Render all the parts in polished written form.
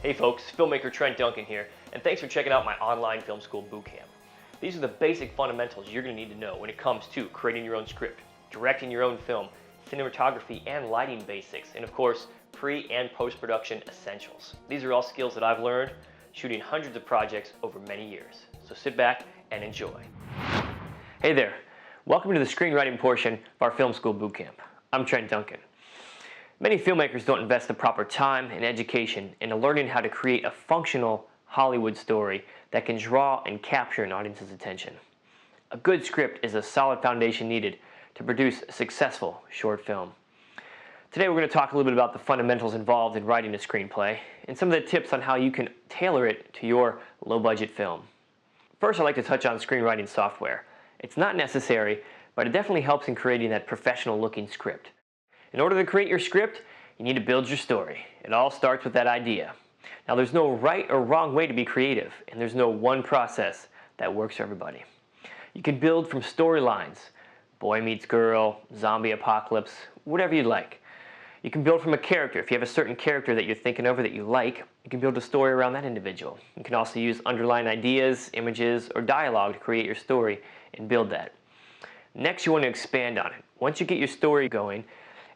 Hey folks, filmmaker Trent Duncan here, and thanks for checking out my online film school bootcamp. These are the basic fundamentals you're going to need to know when it comes to creating your own script, directing your own film, cinematography and lighting basics, and of course, pre- and post-production essentials. These are all skills that I've learned shooting hundreds of projects over many years. So sit back and enjoy. Hey there, welcome to the screenwriting portion of our film school bootcamp. I'm Trent Duncan. Many filmmakers don't invest the proper time and education into learning how to create a functional Hollywood story that can draw and capture an audience's attention. A good script is a solid foundation needed to produce a successful short film. Today we're going to talk a little bit about the fundamentals involved in writing a screenplay and some of the tips on how you can tailor it to your low-budget film. First, I'd like to touch on screenwriting software. It's not necessary, but it definitely helps in creating that professional-looking script. In order to create your script, you need to build your story. It all starts with that idea. Now, there's no right or wrong way to be creative, and there's no one process that works for everybody. You can build from storylines, boy meets girl, zombie apocalypse, whatever you'd like. You can build from a character. If you have a certain character that you're thinking of or that you like, you can build a story around that individual. You can also use underlying ideas, images, or dialogue to create your story and build that. Next, you want to expand on it. Once you get your story going,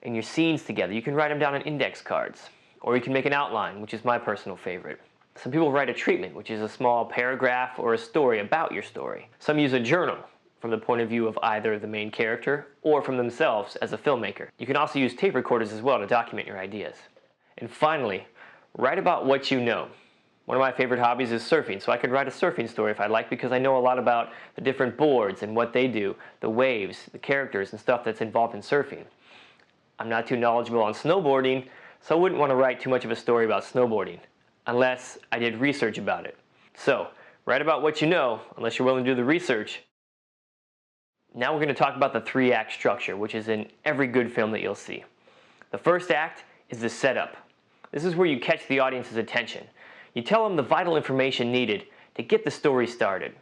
and your scenes together, you can write them down on index cards, or you can make an outline, which is my personal favorite. Some people write a treatment, which is a small paragraph or a story about your story. Some use a journal from the point of view of either the main character or from themselves as a filmmaker. You can also use tape recorders as well to document your ideas. And finally, write about what you know. One of my favorite hobbies is surfing, so I could write a surfing story if I like because I know a lot about the different boards and what they do, the waves, the characters and stuff that's involved in surfing. I'm not too knowledgeable on snowboarding, so I wouldn't want to write too much of a story about snowboarding, unless I did research about it. So, write about what you know, unless you're willing to do the research. Now we're going to talk about the 3-act structure, which is in every good film that you'll see. The first act is the setup. This is where you catch the audience's attention. You tell them the vital information needed to get the story started.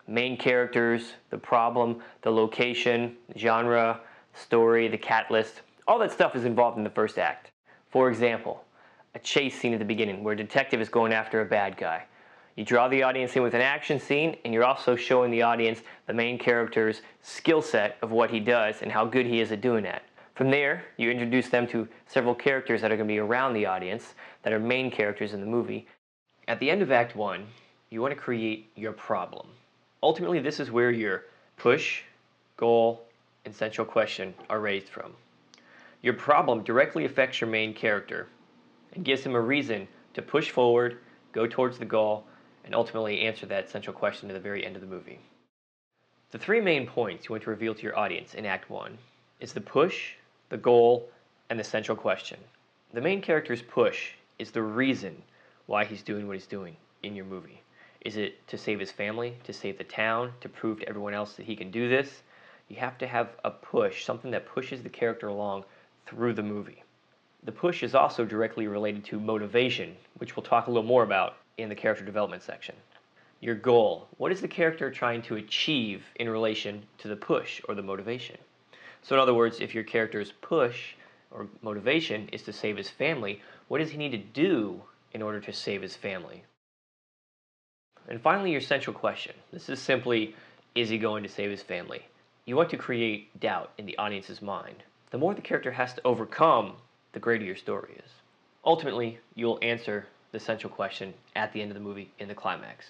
Main characters, the problem, the location, genre, story, the catalyst. All that stuff is involved in the first act. For example, a chase scene at the beginning where a detective is going after a bad guy. You draw the audience in with an action scene, and you're also showing the audience the main character's skill set of what he does and how good he is at doing that. From there, you introduce them to several characters that are going to be around the audience, that are main characters in the movie. At the end of Act 1, you want to create your problem. Ultimately, this is where your push, goal, and central question are raised from. Your problem directly affects your main character and gives him a reason to push forward, go towards the goal, and ultimately answer that central question at the very end of the movie. The 3 main points you want to reveal to your audience in Act 1 is the push, the goal, and the central question. The main character's push is the reason why he's doing what he's doing in your movie. Is it to save his family, to save the town, to prove to everyone else that he can do this? You have to have a push, something that pushes the character along through the movie. The push is also directly related to motivation, which we'll talk a little more about in the character development section. Your goal. What is the character trying to achieve in relation to the push or the motivation? So in other words, if your character's push or motivation is to save his family, what does he need to do in order to save his family? And finally, your central question. This is simply, is he going to save his family? You want to create doubt in the audience's mind. The more the character has to overcome, the greater your story is. Ultimately, you'll answer the central question at the end of the movie in the climax.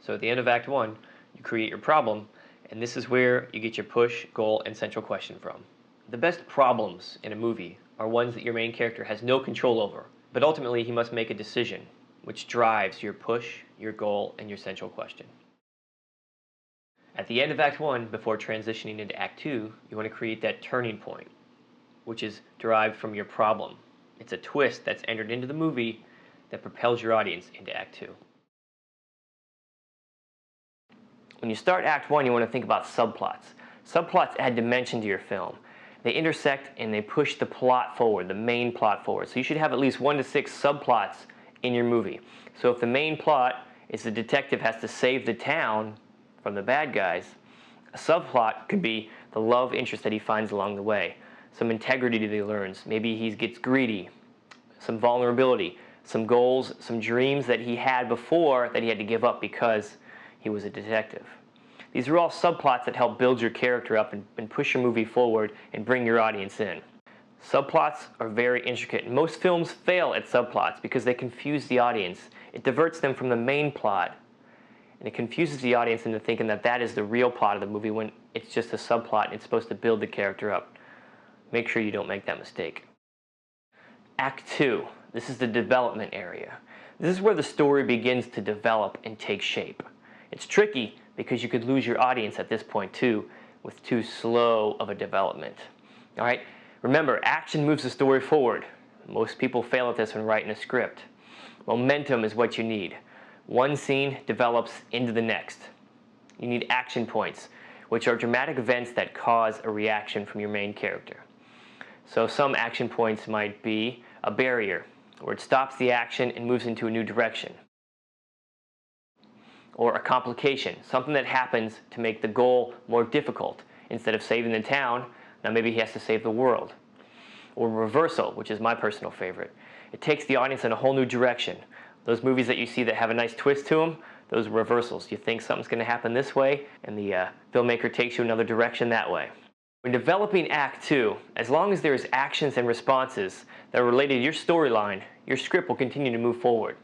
So at the end of Act 1, you create your problem, and this is where you get your push, goal, and central question from. The best problems in a movie are ones that your main character has no control over, but ultimately he must make a decision, which drives your push, your goal, and your central question. At the end of Act 1, before transitioning into Act 2, you want to create that turning point, which is derived from your problem. It's a twist that's entered into the movie that propels your audience into Act 2. When you start Act 1, you want to think about subplots. Subplots add dimension to your film. They intersect and they push the plot forward, the main plot forward. So you should have at least 1 to 6 subplots in your movie. So if the main plot is the detective has to save the town from the bad guys, a subplot could be the love interest that he finds along the way, some integrity that he learns, maybe he gets greedy, some vulnerability, some goals, some dreams that he had before that he had to give up because he was a detective. These are all subplots that help build your character up and push your movie forward and bring your audience in. Subplots are very intricate. Most films fail at subplots because they confuse the audience. It diverts them from the main plot, and it confuses the audience into thinking that that is the real plot of the movie when it's just a subplot and it's supposed to build the character up. Make sure you don't make that mistake. Act 2. This is the development area. This is where the story begins to develop and take shape. It's tricky because you could lose your audience at this point too with too slow of a development. All right? Remember, action moves the story forward. Most people fail at this when writing a script. Momentum is what you need. One scene develops into the next. You need action points, which are dramatic events that cause a reaction from your main character. So some action points might be a barrier, where it stops the action and moves into a new direction. Or a complication, something that happens to make the goal more difficult. Instead of saving the town, now maybe he has to save the world. Or reversal, which is my personal favorite. It takes the audience in a whole new direction. Those movies that you see that have a nice twist to them, those are reversals. You think something's going to happen this way, and the filmmaker takes you another direction that way. When developing Act 2, as long as there's actions and responses that are related to your storyline, your script will continue to move forward.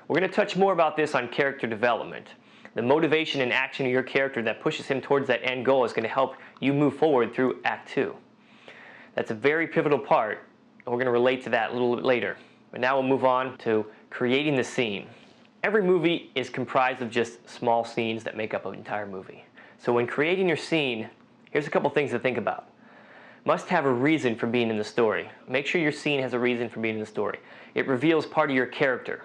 We're going to touch more about this on character development. The motivation and action of your character that pushes him towards that end goal is going to help you move forward through Act 2. That's a very pivotal part, and we're going to relate to that a little bit later. But now we'll move on to creating the scene. Every movie is comprised of just small scenes that make up an entire movie. So when creating your scene, here's a couple things to think about. Must have a reason for being in the story. Make sure your scene has a reason for being in the story. It reveals part of your character.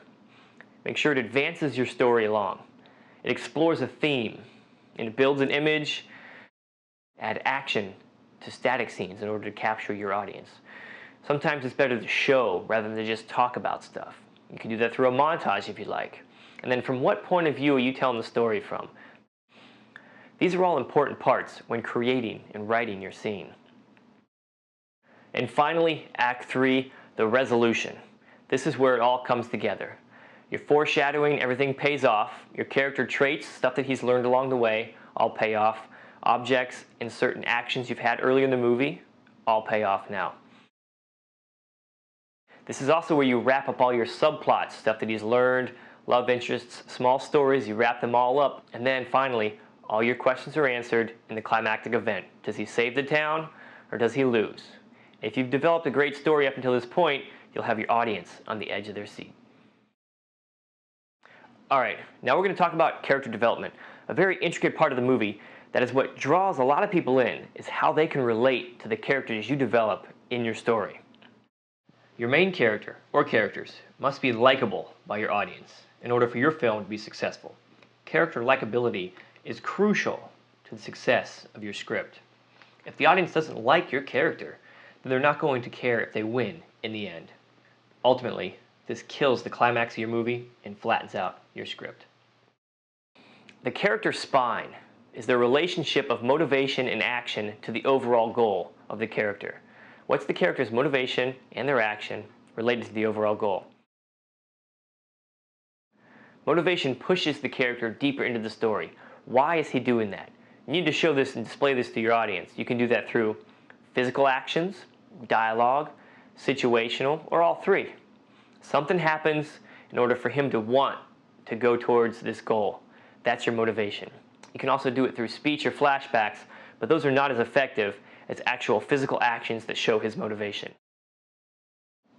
Make sure it advances your story along. It explores a theme, and it builds an image. Add action to static scenes in order to capture your audience. Sometimes it's better to show rather than to just talk about stuff. You can do that through a montage if you like. And then from what point of view are you telling the story from? These are all important parts when creating and writing your scene. And finally, Act 3, the resolution. This is where it all comes together. Your foreshadowing, everything pays off. Your character traits, stuff that he's learned along the way, all pay off. Objects and certain actions you've had earlier in the movie, all pay off now. This is also where you wrap up all your subplots, stuff that he's learned, love interests, small stories, you wrap them all up. And then finally, all your questions are answered in the climactic event. Does he save the town or does he lose? If you've developed a great story up until this point, you'll have your audience on the edge of their seat. Alright, now we're going to talk about character development. A very intricate part of the movie that is what draws a lot of people in is how they can relate to the characters you develop in your story. Your main character, or characters, must be likable by your audience in order for your film to be successful. Character likability is crucial to the success of your script. If the audience doesn't like your character, then they're not going to care if they win in the end. Ultimately, this kills the climax of your movie and flattens out your script. The character spine is the relationship of motivation and action to the overall goal of the character. What's the character's motivation and their action related to the overall goal? Motivation pushes the character deeper into the story. Why is he doing that? You need to show this and display this to your audience. You can do that through physical actions, dialogue, situational, or all three. Something happens in order for him to want to go towards this goal. That's your motivation. You can also do it through speech or flashbacks, but those are not as effective as actual physical actions that show his motivation.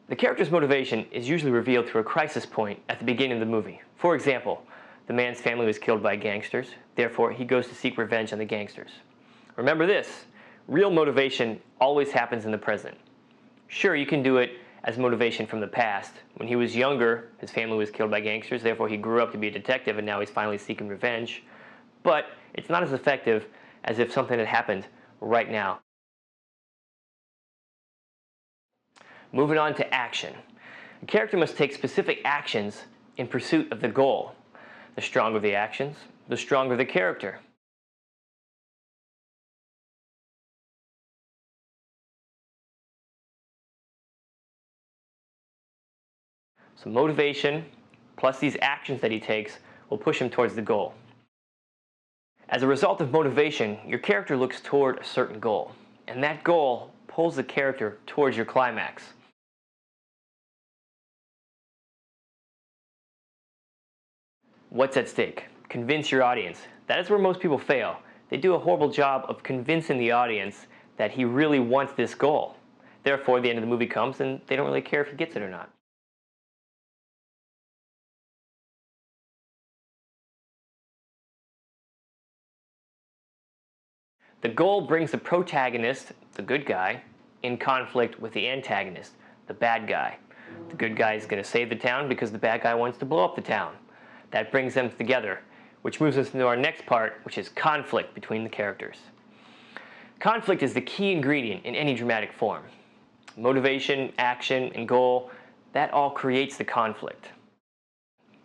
The character's motivation is usually revealed through a crisis point at the beginning of the movie. For example, the man's family was killed by gangsters, therefore he goes to seek revenge on the gangsters. Remember this, real motivation always happens in the present. Sure, you can do it as motivation from the past. When he was younger, his family was killed by gangsters, therefore he grew up to be a detective and now he's finally seeking revenge. But it's not as effective as if something had happened right now. Moving on to action. A character must take specific actions in pursuit of the goal. The stronger the actions, the stronger the character. So motivation plus these actions that he takes will push him towards the goal. As a result of motivation, your character looks toward a certain goal, and that goal pulls the character towards your climax. What's at stake? Convince your audience. That is where most people fail. They do a horrible job of convincing the audience that he really wants this goal. Therefore, the end of the movie comes and they don't really care if he gets it or not. The goal brings the protagonist, the good guy, in conflict with the antagonist, the bad guy. The good guy is going to save the town because the bad guy wants to blow up the town. That brings them together, which moves us into our next part, which is conflict between the characters. Conflict is the key ingredient in any dramatic form. Motivation, action, and goal, that all creates the conflict.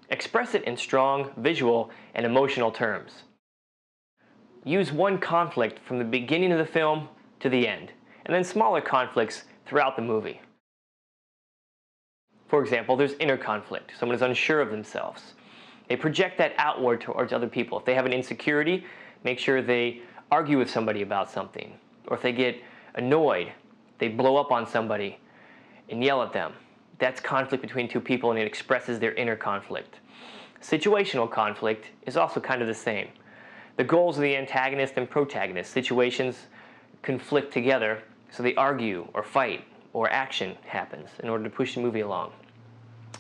Express it in strong visual and emotional terms. Use one conflict from the beginning of the film to the end, and then smaller conflicts throughout the movie. For example, there's inner conflict. Someone is unsure of themselves. They project that outward towards other people. If they have an insecurity, make sure they argue with somebody about something. Or if they get annoyed, they blow up on somebody and yell at them. That's conflict between two people, and it expresses their inner conflict. Situational conflict is also kind of the same. The goals of the antagonist and protagonist. Situations conflict together, so they argue or fight or action happens in order to push the movie along.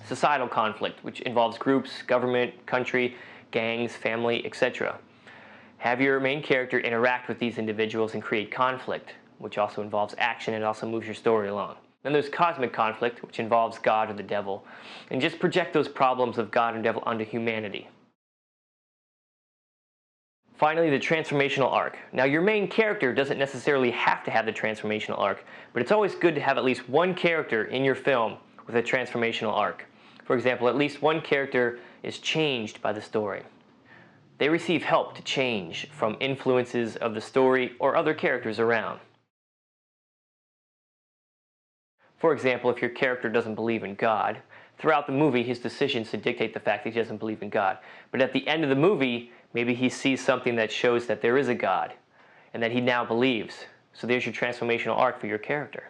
Societal conflict, which involves groups, government, country, gangs, family, etc. Have your main character interact with these individuals and create conflict, which also involves action and also moves your story along. Then there's cosmic conflict, which involves God or the devil, and just project those problems of God and devil onto humanity. Finally, the transformational arc. Now, your main character doesn't necessarily have to have the transformational arc, but it's always good to have at least one character in your film with a transformational arc. For example, at least one character is changed by the story. They receive help to change from influences of the story or other characters around. For example, if your character doesn't believe in God, throughout the movie his decisions to dictate the fact that he doesn't believe in God. But at the end of the movie, maybe he sees something that shows that there is a God and that he now believes. So there's your transformational arc for your character.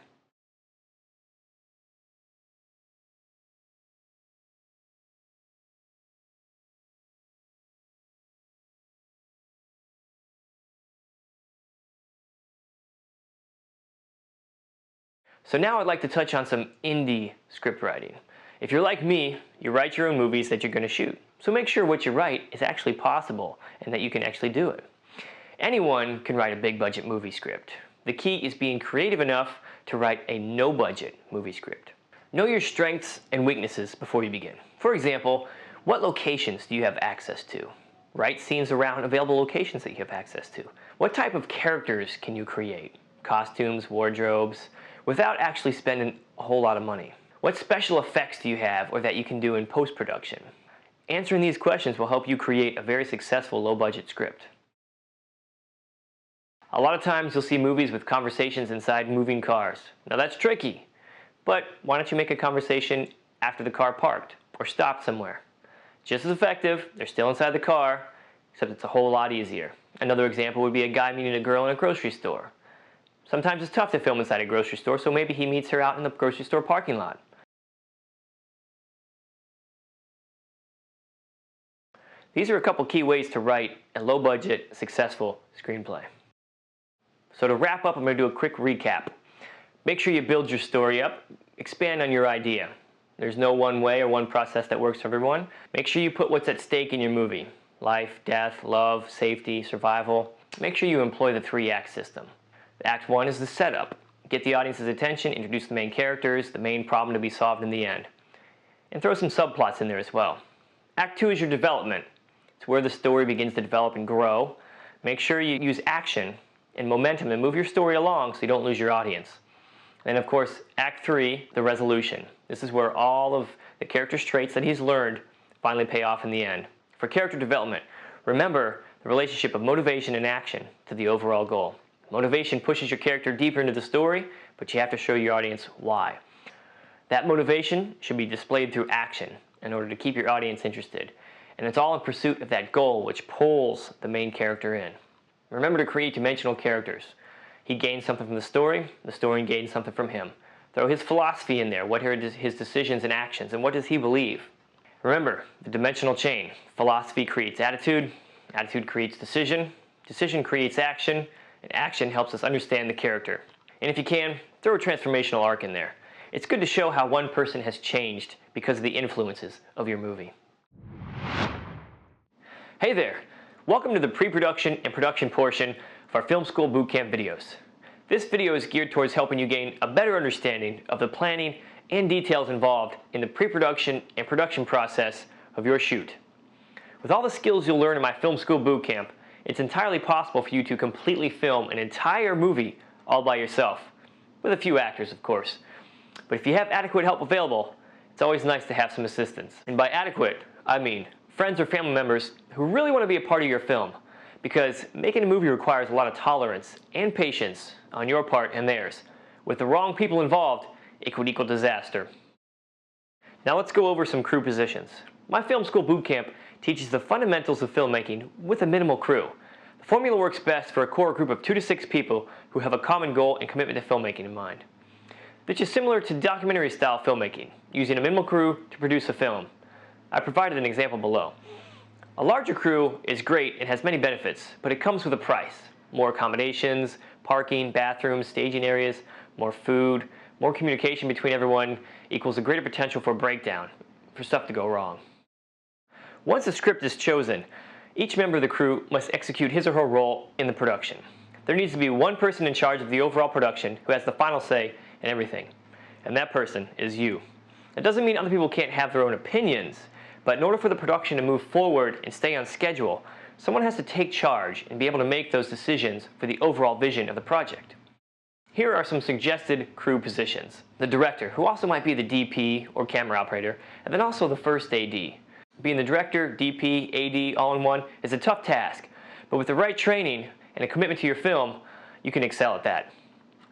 So now I'd like to touch on some indie script writing. If you're like me, you write your own movies that you're going to shoot. So make sure what you write is actually possible and that you can actually do it. Anyone can write a big budget movie script. The key is being creative enough to write a no budget movie script. Know your strengths and weaknesses before you begin. For example, what locations do you have access to? Write scenes around available locations that you have access to. What type of characters can you create? Costumes, wardrobes, without actually spending a whole lot of money. What special effects do you have or that you can do in post-production? Answering these questions will help you create a very successful low-budget script. A lot of times you'll see movies with conversations inside moving cars. Now that's tricky, but why don't you make a conversation after the car parked or stopped somewhere? Just as effective, they're still inside the car, except it's a whole lot easier. Another example would be a guy meeting a girl in a grocery store. Sometimes it's tough to film inside a grocery store, so maybe he meets her out in the grocery store parking lot. These are a couple key ways to write a low-budget, successful screenplay. So to wrap up, I'm going to do a quick recap. Make sure you build your story up. Expand on your idea. There's no one way or one process that works for everyone. Make sure you put what's at stake in your movie. Life, death, love, safety, survival. Make sure you employ the 3-act system. Act 1 is the setup. Get the audience's attention, introduce the main characters, the main problem to be solved in the end. And throw some subplots in there as well. Act 2 is your development. It's where the story begins to develop and grow. Make sure you use action and momentum to move your story along so you don't lose your audience. And of course, Act 3, the resolution. This is where all of the character's traits that he's learned finally pay off in the end. For character development, remember the relationship of motivation and action to the overall goal. Motivation pushes your character deeper into the story, but you have to show your audience why. That motivation should be displayed through action in order to keep your audience interested. And it's all in pursuit of that goal which pulls the main character in. Remember to create dimensional characters. He gains something from the story gains something from him. Throw his philosophy in there. What are his decisions and actions, and what does he believe? Remember, the dimensional chain. Philosophy creates attitude creates decision creates action, and action helps us understand the character. And if you can, throw a transformational arc in there. It's good to show how one person has changed because of the influences of your movie. Hey there! Welcome to the pre-production and production portion of our Film School Bootcamp videos. This video is geared towards helping you gain a better understanding of the planning and details involved in the pre-production and production process of your shoot. With all the skills you'll learn in my Film School Bootcamp, it's entirely possible for you to completely film an entire movie all by yourself, with a few actors of course. But if you have adequate help available, it's always nice to have some assistance. And by adequate, I mean friends or family members who really want to be a part of your film, because making a movie requires a lot of tolerance and patience on your part and theirs. With the wrong people involved, it could equal disaster. Now let's go over some crew positions. My Film School Bootcamp teaches the fundamentals of filmmaking with a minimal crew. The formula works best for a core group of 2 to 6 people who have a common goal and commitment to filmmaking in mind. This is similar to documentary style filmmaking, using a minimal crew to produce a film. I provided an example below. A larger crew is great and has many benefits, but it comes with a price. More accommodations, parking, bathrooms, staging areas, more food, more communication between everyone equals a greater potential for breakdown, for stuff to go wrong. Once a script is chosen, each member of the crew must execute his or her role in the production. There needs to be one person in charge of the overall production who has the final say in everything, and that person is you. That doesn't mean other people can't have their own opinions, but in order for the production to move forward and stay on schedule, someone has to take charge and be able to make those decisions for the overall vision of the project. Here are some suggested crew positions. The director, who also might be the DP or camera operator, and then also the first AD. Being the director, DP, AD all in one is a tough task, but with the right training and a commitment to your film, you can excel at that.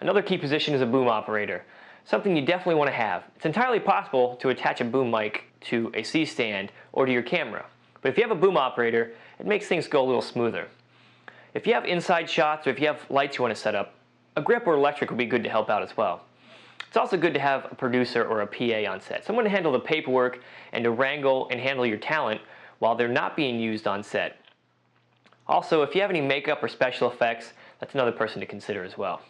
Another key position is a boom operator, something you definitely want to have. It's entirely possible to attach a boom mic to a C-stand or to your camera, but if you have a boom operator, it makes things go a little smoother. If you have inside shots or if you have lights you want to set up, a grip or electric would be good to help out as well. It's also good to have a producer or a PA on set, someone to handle the paperwork and to wrangle and handle your talent while they're not being used on set. Also, if you have any makeup or special effects, that's another person to consider as well.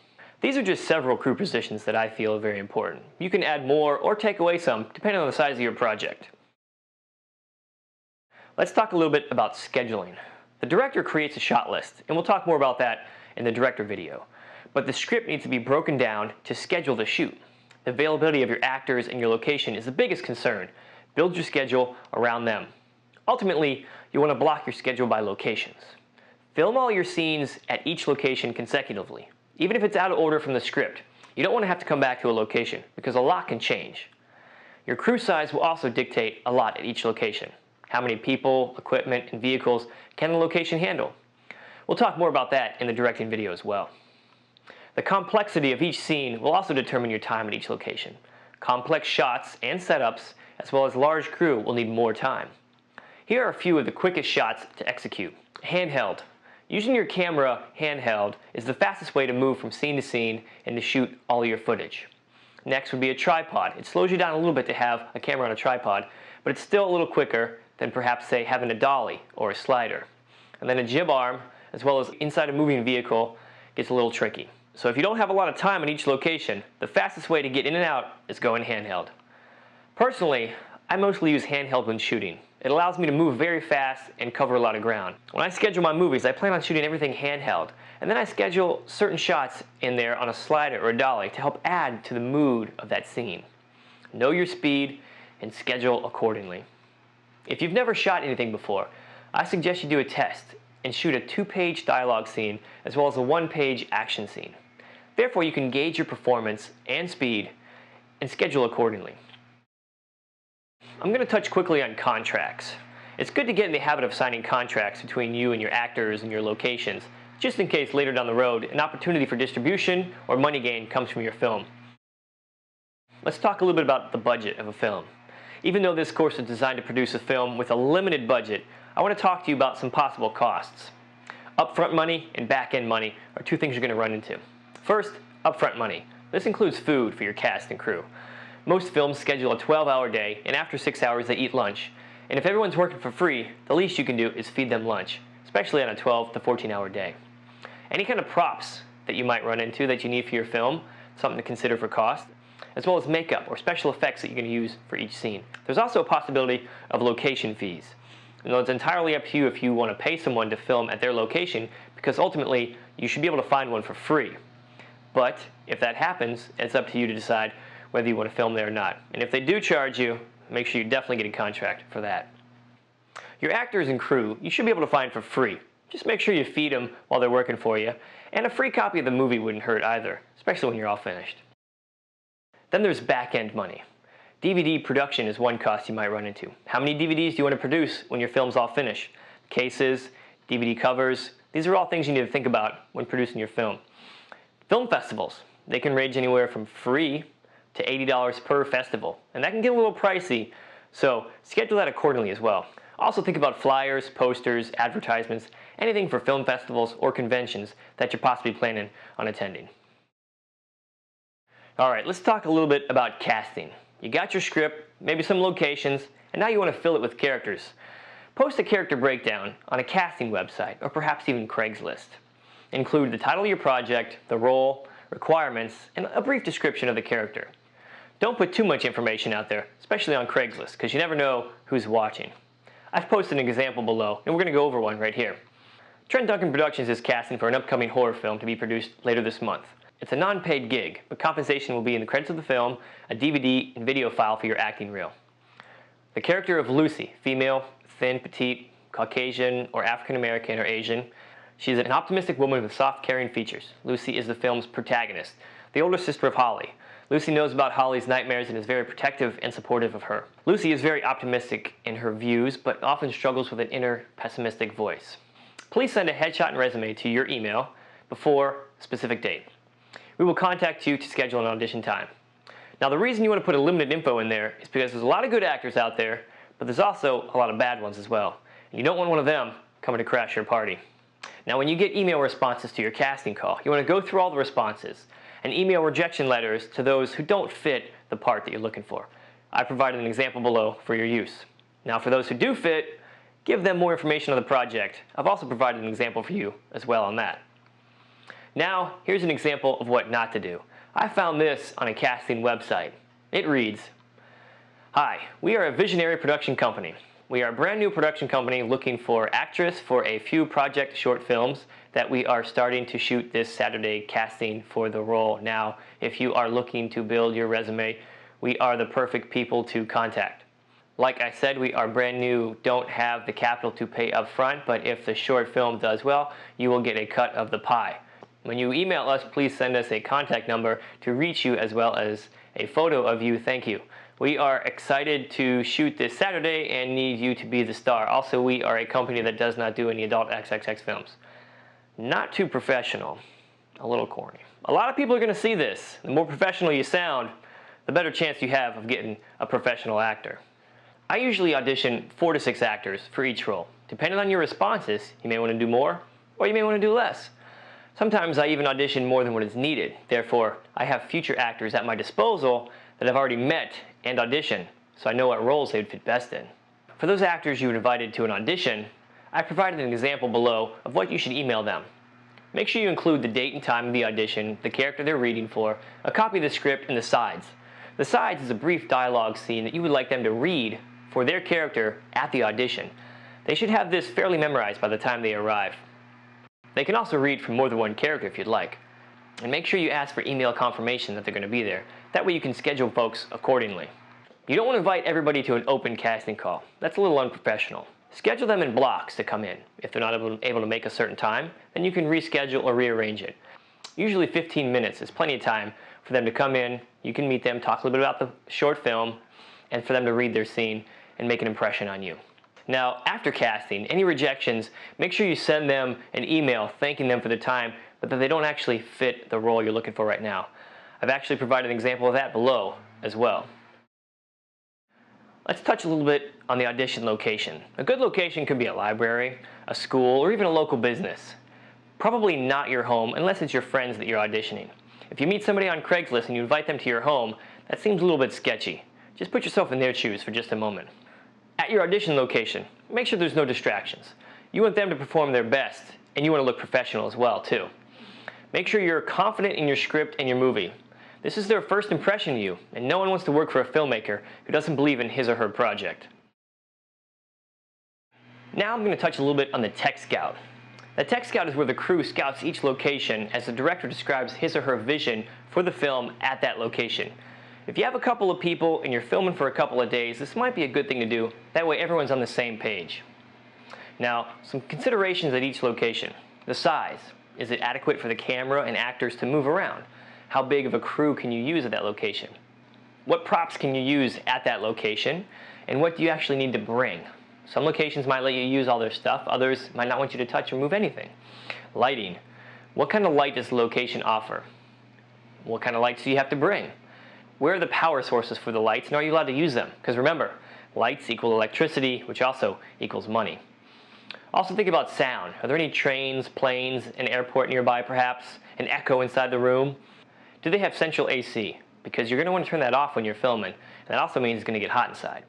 These are just several crew positions that I feel are very important. You can add more or take away some depending on the size of your project. Let's talk a little bit about scheduling. The director creates a shot list, and we'll talk more about that in the director video. But the script needs to be broken down to schedule the shoot. The availability of your actors and your location is the biggest concern. Build your schedule around them. Ultimately, you want to block your schedule by locations. Film all your scenes at each location consecutively. Even if it's out of order from the script, you don't want to have to come back to a location because a lot can change. Your crew size will also dictate a lot at each location. How many people, equipment, and vehicles can the location handle? We'll talk more about that in the directing video as well. The complexity of each scene will also determine your time at each location. Complex shots and setups, as well as large crew, will need more time. Here are a few of the quickest shots to execute. Handheld. Using your camera handheld is the fastest way to move from scene to scene and to shoot all of your footage. Next would be a tripod. It slows you down a little bit to have a camera on a tripod, but it's still a little quicker than perhaps, say, having a dolly or a slider. And then a jib arm, as well as inside a moving vehicle, gets a little tricky. So if you don't have a lot of time at each location, the fastest way to get in and out is going handheld. Personally, I mostly use handheld when shooting. It allows me to move very fast and cover a lot of ground. When I schedule my movies, I plan on shooting everything handheld, and then I schedule certain shots in there on a slider or a dolly to help add to the mood of that scene. Know your speed and schedule accordingly. If you've never shot anything before, I suggest you do a test and shoot a 2-page dialogue scene as well as a 1-page action scene. Therefore, you can gauge your performance and speed and schedule accordingly. I'm going to touch quickly on contracts. It's good to get in the habit of signing contracts between you and your actors and your locations, just in case later down the road an opportunity for distribution or money gain comes from your film. let's talk a little bit about the budget of a film. Even though this course is designed to produce a film with a limited budget, I want to talk to you about some possible costs. Upfront money and back-end money are two things you're going to run into. First, upfront money. This includes food for your cast and crew. Most films schedule a 12-hour day, and after 6 hours they eat lunch. And if everyone's working for free, the least you can do is feed them lunch, especially on a 12 to 14-hour day. Any kind of props that you might run into that you need for your film, something to consider for cost, as well as makeup or special effects that you're going to use for each scene. There's also a possibility of location fees. And it's entirely up to you if you want to pay someone to film at their location, because ultimately you should be able to find one for free. But if that happens, it's up to you to decide whether you want to film there or not. And if they do charge you, make sure you definitely get a contract for that. Your actors and crew, you should be able to find for free. Just make sure you feed them while they're working for you. And a free copy of the movie wouldn't hurt either, especially when you're all finished. Then there's back-end money. DVD production is one cost you might run into. How many DVDs do you want to produce when your film's all finished? Cases, DVD covers, these are all things you need to think about when producing your film. Film festivals, they can range anywhere from free to $80 per festival, and that can get a little pricey, so schedule that accordingly as well. Also think about flyers, posters, advertisements, anything for film festivals or conventions that you're possibly planning on attending. Alright, let's talk a little bit about casting. You got your script, maybe some locations, and now you want to fill it with characters. Post a character breakdown on a casting website, or perhaps even Craigslist. Include the title of your project, the role, requirements, and a brief description of the character. Don't put too much information out there, especially on Craigslist, because you never know who's watching. I've posted an example below, and we're going to go over one right here. Trent Duncan Productions is casting for an upcoming horror film to be produced later this month. It's a non-paid gig, but compensation will be in the credits of the film, a DVD and video file for your acting reel. The character of Lucy, female, thin, petite, Caucasian, or African American or Asian. She's an optimistic woman with soft, caring features. Lucy is the film's protagonist, the older sister of Holly. Lucy knows about Holly's nightmares and is very protective and supportive of her. Lucy is very optimistic in her views, but often struggles with an inner pessimistic voice. Please send a headshot and resume to your email before a specific date. We will contact you to schedule an audition time. Now, the reason you want to put a limited info in there is because there's a lot of good actors out there, but there's also a lot of bad ones as well. And you don't want one of them coming to crash your party. Now, when you get email responses to your casting call, you want to go through all the responses and email rejection letters to those who don't fit the part that you're looking for. I provided an example below for your use. Now, for those who do fit, give them more information on the project. I've also provided an example for you as well on that. Now, here's an example of what not to do. I found this on a casting website. It reads, "Hi, we are a visionary production company. We are a brand new production company looking for actress for a few project short films that we are starting to shoot this Saturday, casting for the role. Now, if you are looking to build your resume, we are the perfect people to contact. Like I said, we are brand new, don't have the capital to pay up front, but if the short film does well, you will get a cut of the pie. When you email us, please send us a contact number to reach you as well as a photo of you. Thank you. We are excited to shoot this Saturday and need you to be the star. Also, we are a company that does not do any adult XXX films." Not too professional, a little corny. A lot of people are going to see this. The more professional you sound, the better chance you have of getting a professional actor. I usually audition 4 to 6 actors for each role. Depending on your responses, you may want to do more or you may want to do less. Sometimes I even audition more than what is needed. Therefore, I have future actors at my disposal that I've already met and auditioned, so I know what roles they would fit best in. For those actors you invited to an audition, I provided an example below of what you should email them. Make sure you include the date and time of the audition, the character they're reading for, a copy of the script, and the sides. The sides is a brief dialogue scene that you would like them to read for their character at the audition. They should have this fairly memorized by the time they arrive. They can also read from more than one character if you'd like. And make sure you ask for email confirmation that they're going to be there. That way you can schedule folks accordingly. You don't want to invite everybody to an open casting call. That's a little unprofessional. Schedule them in blocks to come in. If they're not able to make a certain time, then you can reschedule or rearrange it. Usually 15 minutes is plenty of time for them to come in. You can meet them, talk a little bit about the short film, and for them to read their scene and make an impression on you. Now, after casting, any rejections, make sure you send them an email thanking them for their time, but that they don't actually fit the role you're looking for right now. I've actually provided an example of that below. as well. Let's touch a little bit on the audition location. A good location could be a library, a school, or even a local business. Probably not your home unless it's your friends that you're auditioning. If you meet somebody on Craigslist and you invite them to your home, that seems a little bit sketchy. Just put yourself in their shoes for just a moment. At your audition location, make sure there's no distractions. You want them to perform their best, and you want to look professional as well, too. Make sure you're confident in your script and your movie. This is their first impression of you, and no one wants to work for a filmmaker who doesn't believe in his or her project. Now I'm going to touch a little bit on the tech scout. The tech scout is where the crew scouts each location as the director describes his or her vision for the film at that location. If you have a couple of people and you're filming for a couple of days, this might be a good thing to do. That way everyone's on the same page. Now, some considerations at each location. The size. Is it adequate for the camera and actors to move around? How big of a crew can you use at that location? What props can you use at that location? And what do you actually need to bring? Some locations might let you use all their stuff, others might not want you to touch or move anything. Lighting. What kind of light does the location offer? What kind of lights do you have to bring? Where are the power sources for the lights, and are you allowed to use them? Because remember, lights equal electricity, which also equals money. Also think about sound. Are there any trains, planes, an airport nearby perhaps? An echo inside the room? Do they have central AC? Because you're going to want to turn that off when you're filming, and that also means it's going to get hot inside.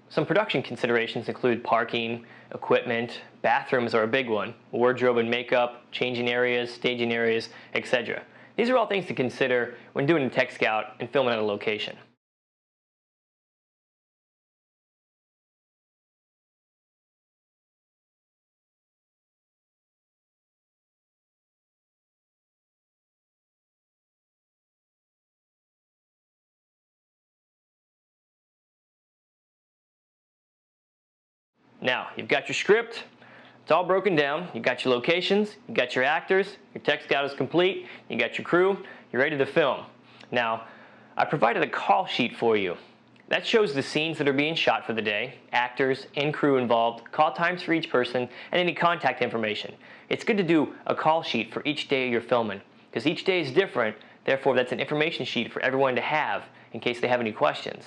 Some production considerations include parking, equipment, bathrooms are a big one, wardrobe and makeup, changing areas, staging areas, etc. These are all things to consider when doing a tech scout and filming at a location. Now, you've got your script, it's all broken down, you've got your locations, you've got your actors, your tech scout is complete, you got your crew, you're ready to film. Now, I provided a call sheet for you. That shows the scenes that are being shot for the day, actors and crew involved, call times for each person, and any contact information. It's good to do a call sheet for each day you're filming, because each day is different, therefore that's an information sheet for everyone to have in case they have any questions.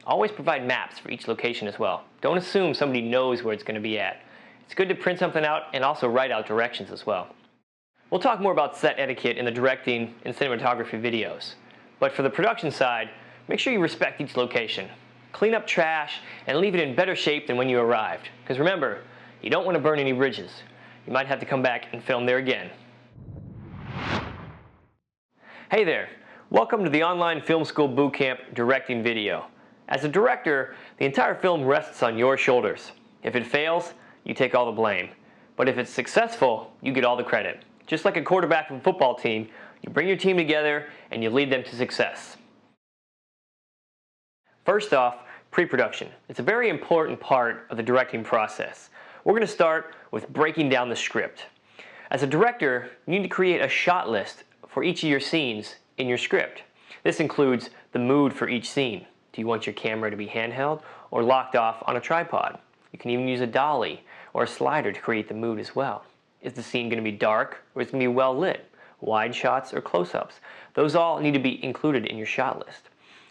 Always provide maps for each location as well. Don't assume somebody knows where it's going to be at. It's good to print something out and also write out directions as well. We'll talk more about set etiquette in the directing and cinematography videos. But for the production side, make sure you respect each location. Clean up trash and leave it in better shape than when you arrived. Because remember, you don't want to burn any bridges. You might have to come back and film there again. Hey there, welcome to the Online Film School Bootcamp directing video. As a director, the entire film rests on your shoulders. If it fails, you take all the blame. But if it's successful, you get all the credit. Just like a quarterback of a football team, you bring your team together and you lead them to success. First off, pre-production. It's a very important part of the directing process. We're going to start with breaking down the script. As a director, you need to create a shot list for each of your scenes in your script. This includes the mood for each scene. Do you want your camera to be handheld or locked off on a tripod? You can even use a dolly or a slider to create the mood as well. Is the scene going to be dark or is it going to be well lit? Wide shots or close-ups? Those all need to be included in your shot list.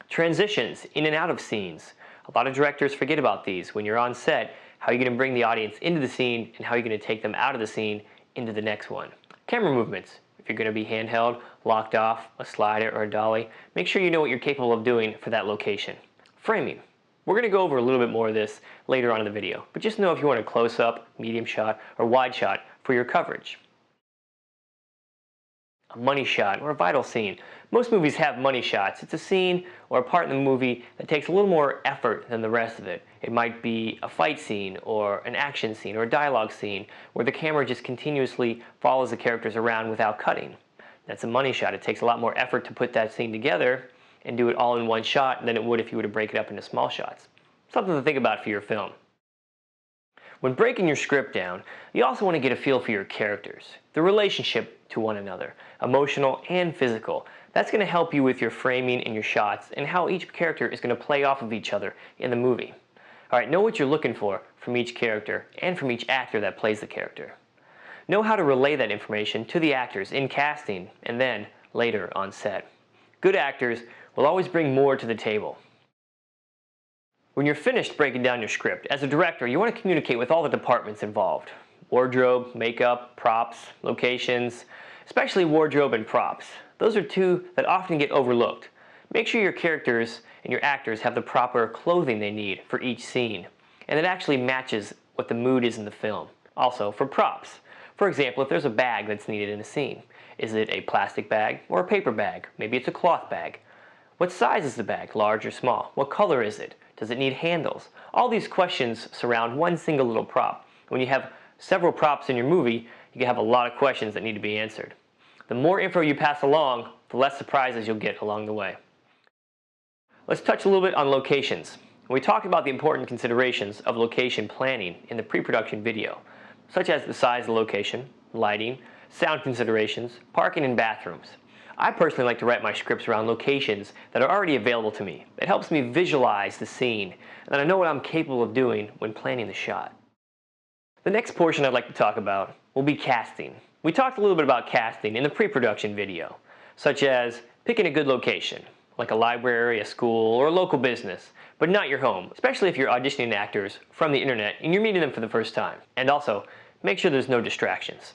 Transitions in and out of scenes. A lot of directors forget about these. When you're on set, how are you going to bring the audience into the scene and how are you going to take them out of the scene into the next one? Camera movements. If you're going to be handheld, locked off, a slider, or a dolly, make sure you know what you're capable of doing for that location. Framing. We're going to go over a little bit more of this later on in the video, but just know if you want a close-up, medium shot, or wide shot for your coverage. A money shot or a vital scene. Most movies have money shots. It's a scene or a part in the movie that takes a little more effort than the rest of it. It might be a fight scene or an action scene or a dialogue scene where the camera just continuously follows the characters around without cutting. That's a money shot. It takes a lot more effort to put that scene together and do it all in one shot than it would if you were to break it up into small shots. Something to think about for your film. When breaking your script down, you also want to get a feel for your characters, the relationship to one another, emotional and physical. That's going to help you with your framing and your shots and how each character is going to play off of each other in the movie. Alright, know what you're looking for from each character and from each actor that plays the character. Know how to relay that information to the actors in casting and then later on set. Good actors will always bring more to the table. When you're finished breaking down your script, as a director, you want to communicate with all the departments involved. Wardrobe, makeup, props, locations, especially wardrobe and props. Those are two that often get overlooked. Make sure your characters and your actors have the proper clothing they need for each scene, and it actually matches what the mood is in the film. Also, for props. For example, if there's a bag that's needed in a scene, is it a plastic bag or a paper bag? Maybe it's a cloth bag. What size is the bag, large or small? What color is it? Does it need handles? All these questions surround one single little prop. When you have several props in your movie, you can have a lot of questions that need to be answered. The more info you pass along, the less surprises you'll get along the way. Let's touch a little bit on locations. We talked about the important considerations of location planning in the pre-production video, such as the size of the location, lighting, sound considerations, parking, and bathrooms. I personally like to write my scripts around locations that are already available to me. It helps me visualize the scene, and I know what I'm capable of doing when planning the shot. The next portion I'd like to talk about will be casting. We talked a little bit about casting in the pre-production video, such as picking a good location, like a library, a school, or a local business, but not your home, especially if you're auditioning actors from the internet and you're meeting them for the first time. And also, make sure there's no distractions.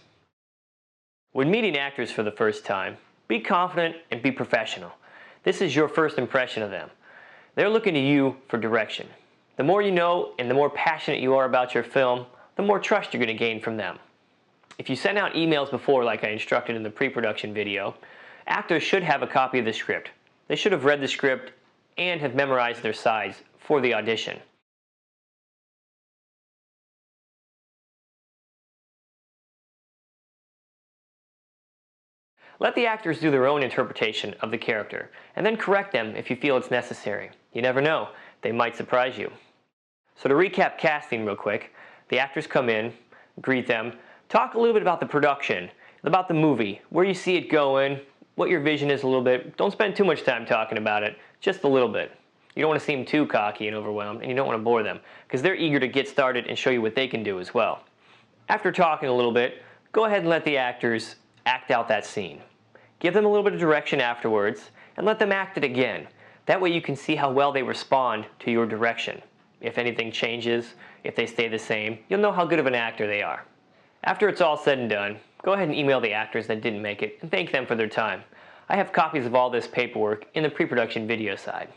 When meeting actors for the first time, be confident and be professional. This is your first impression of them. They're looking to you for direction. The more you know and the more passionate you are about your film, the more trust you're going to gain from them. If you send out emails before, like I instructed in the pre-production video, actors should have a copy of the script. They should have read the script and have memorized their sides for the audition. Let the actors do their own interpretation of the character, and then correct them if you feel it's necessary. You never know, they might surprise you. So to recap casting real quick, the actors come in, greet them, talk a little bit about the production, about the movie, where you see it going, what your vision is a little bit. Don't spend too much time talking about it, just a little bit. You don't want to seem too cocky and overwhelmed, and you don't want to bore them, because they're eager to get started and show you what they can do as well. After talking a little bit, go ahead and let the actors act out that scene. Give them a little bit of direction afterwards, and let them act it again. That way you can see how well they respond to your direction. If anything changes, if they stay the same, you'll know how good of an actor they are. After it's all said and done, go ahead and email the actors that didn't make it and thank them for their time. I have copies of all this paperwork in the pre-production video side.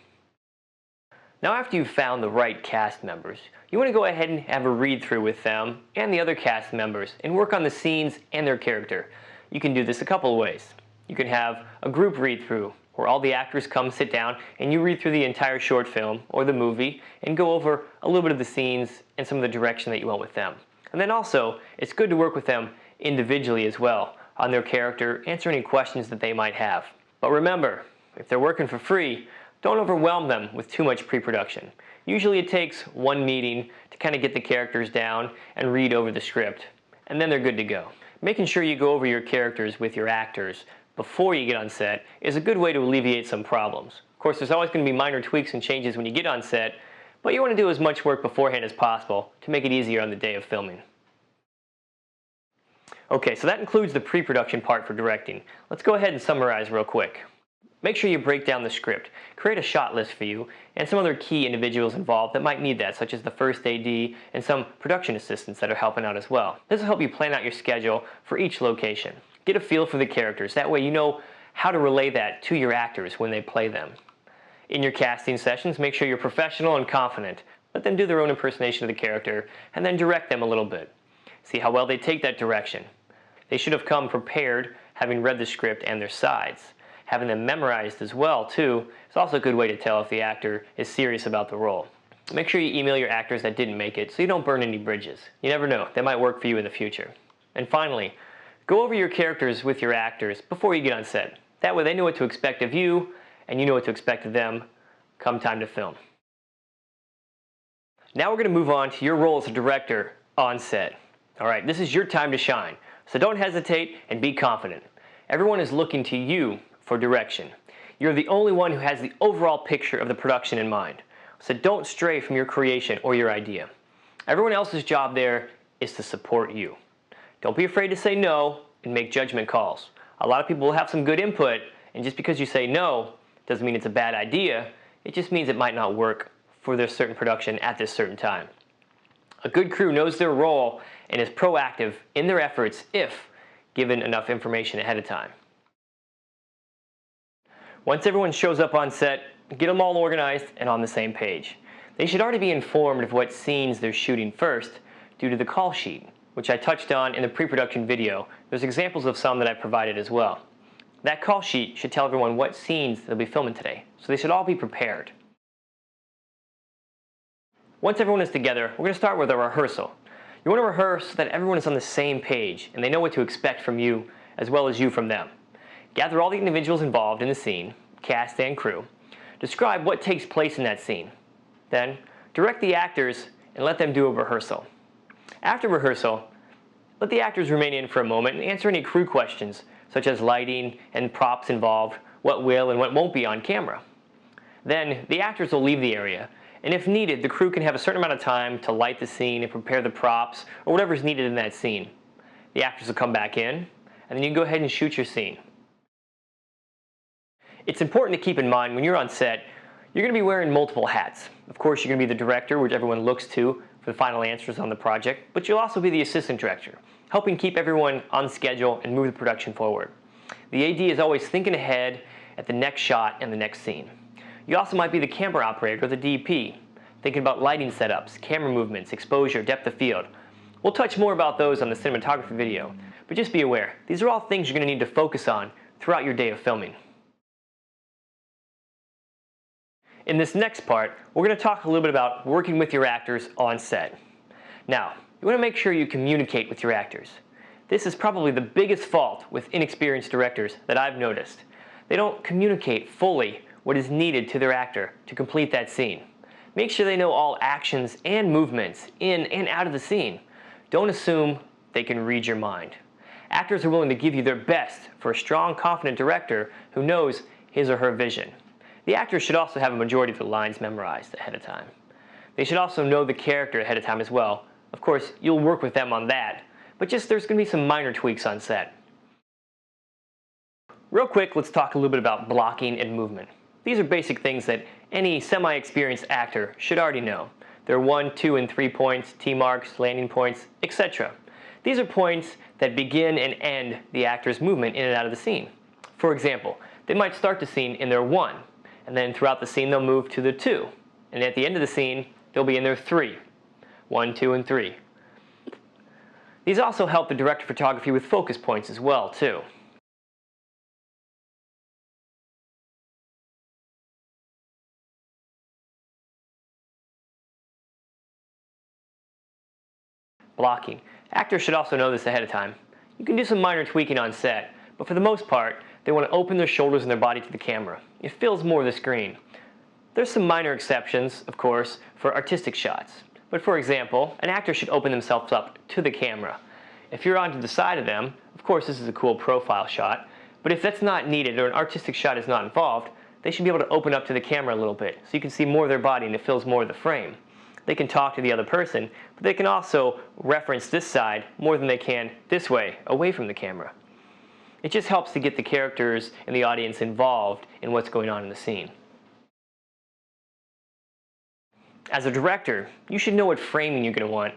Now after you've found the right cast members, you want to go ahead and have a read-through with them and the other cast members and work on the scenes and their character. You can do this a couple of ways. You can have a group read-through where all the actors come sit down and you read through the entire short film or the movie and go over a little bit of the scenes and some of the direction that you want with them. And then also, it's good to work with them individually as well on their character, answer any questions that they might have. But remember, if they're working for free, don't overwhelm them with too much pre-production. Usually it takes one meeting to kind of get the characters down and read over the script, and then they're good to go. Making sure you go over your characters with your actors before you get on set is a good way to alleviate some problems. Of course, there's always going to be minor tweaks and changes when you get on set, but you want to do as much work beforehand as possible to make it easier on the day of filming. Okay, so that includes the pre-production part for directing. Let's go ahead and summarize real quick. Make sure you break down the script, create a shot list for you, and some other key individuals involved that might need that, such as the first AD and some production assistants that are helping out as well. This will help you plan out your schedule for each location. Get a feel for the characters, that way you know how to relay that to your actors when they play them. In your casting sessions, make sure you're professional and confident. Let them do their own impersonation of the character, and then direct them a little bit. See how well they take that direction. They should have come prepared, having read the script and their sides. Having them memorized as well, too, is also a good way to tell if the actor is serious about the role. Make sure you email your actors that didn't make it so you don't burn any bridges. You never know, they might work for you in the future. And finally, go over your characters with your actors before you get on set. That way they know what to expect of you, and you know what to expect of them come time to film. Now we're going to move on to your role as a director on set. Alright, this is your time to shine, so don't hesitate and be confident. Everyone is looking to you for direction. You're the only one who has the overall picture of the production in mind, so don't stray from your creation or your idea. Everyone else's job there is to support you. Don't be afraid to say no and make judgment calls. A lot of people will have some good input, and just because you say no Doesn't mean it's a bad idea, it just means it might not work for this certain production at this certain time. A good crew knows their role and is proactive in their efforts if given enough information ahead of time. Once everyone shows up on set, get them all organized and on the same page. They should already be informed of what scenes they're shooting first due to the call sheet, which I touched on in the pre-production video. There's examples of some that I provided as well. That call sheet should tell everyone what scenes they'll be filming today, so they should all be prepared. Once everyone is together, we're going to start with a rehearsal. You want to rehearse so that everyone is on the same page and they know what to expect from you as well as you from them. Gather all the individuals involved in the scene, cast and crew. Describe what takes place in that scene. Then, direct the actors and let them do a rehearsal. After rehearsal, let the actors remain in for a moment and answer any crew questions, such as lighting and props involved, what will and what won't be on camera. Then, the actors will leave the area, and if needed, the crew can have a certain amount of time to light the scene and prepare the props or whatever is needed in that scene. The actors will come back in, and then you can go ahead and shoot your scene. It's important to keep in mind when you're on set, you're going to be wearing multiple hats. Of course, you're going to be the director, which everyone looks to for the final answers on the project, but you'll also be the assistant director, helping keep everyone on schedule and move the production forward. The AD is always thinking ahead at the next shot and the next scene. You also might be the camera operator or the DP, thinking about lighting setups, camera movements, exposure, depth of field. We'll touch more about those on the cinematography video, but just be aware, these are all things you're going to need to focus on throughout your day of filming. In this next part, we're going to talk a little bit about working with your actors on set. Now, you want to make sure you communicate with your actors. This is probably the biggest fault with inexperienced directors that I've noticed. They don't communicate fully what is needed to their actor to complete that scene. Make sure they know all actions and movements in and out of the scene. Don't assume they can read your mind. Actors are willing to give you their best for a strong, confident director who knows his or her vision. The actors should also have a majority of the lines memorized ahead of time. They should also know the character ahead of time as well. Of course, you'll work with them on that, but just there's going to be some minor tweaks on set. Real quick, let's talk a little bit about blocking and movement. These are basic things that any semi-experienced actor should already know. There are 1, 2, and 3 points, T-marks, landing points, etc. These are points that begin and end the actor's movement in and out of the scene. For example, they might start the scene in their 1, and then throughout the scene they'll move to the 2. And at the end of the scene, they'll be in their 3. 1, 2, and 3. These also help the director of photography with focus points as well, too. Blocking. Actors should also know this ahead of time. You can do some minor tweaking on set, but for the most part, they want to open their shoulders and their body to the camera. It fills more of the screen. There's some minor exceptions, of course, for artistic shots. But for example, an actor should open themselves up to the camera. If you're onto the side of them, of course this is a cool profile shot, but if that's not needed or an artistic shot is not involved, they should be able to open up to the camera a little bit so you can see more of their body and it fills more of the frame. They can talk to the other person, but they can also reference this side more than they can this way, away from the camera. It just helps to get the characters and the audience involved in what's going on in the scene. As a director, you should know what framing you're going to want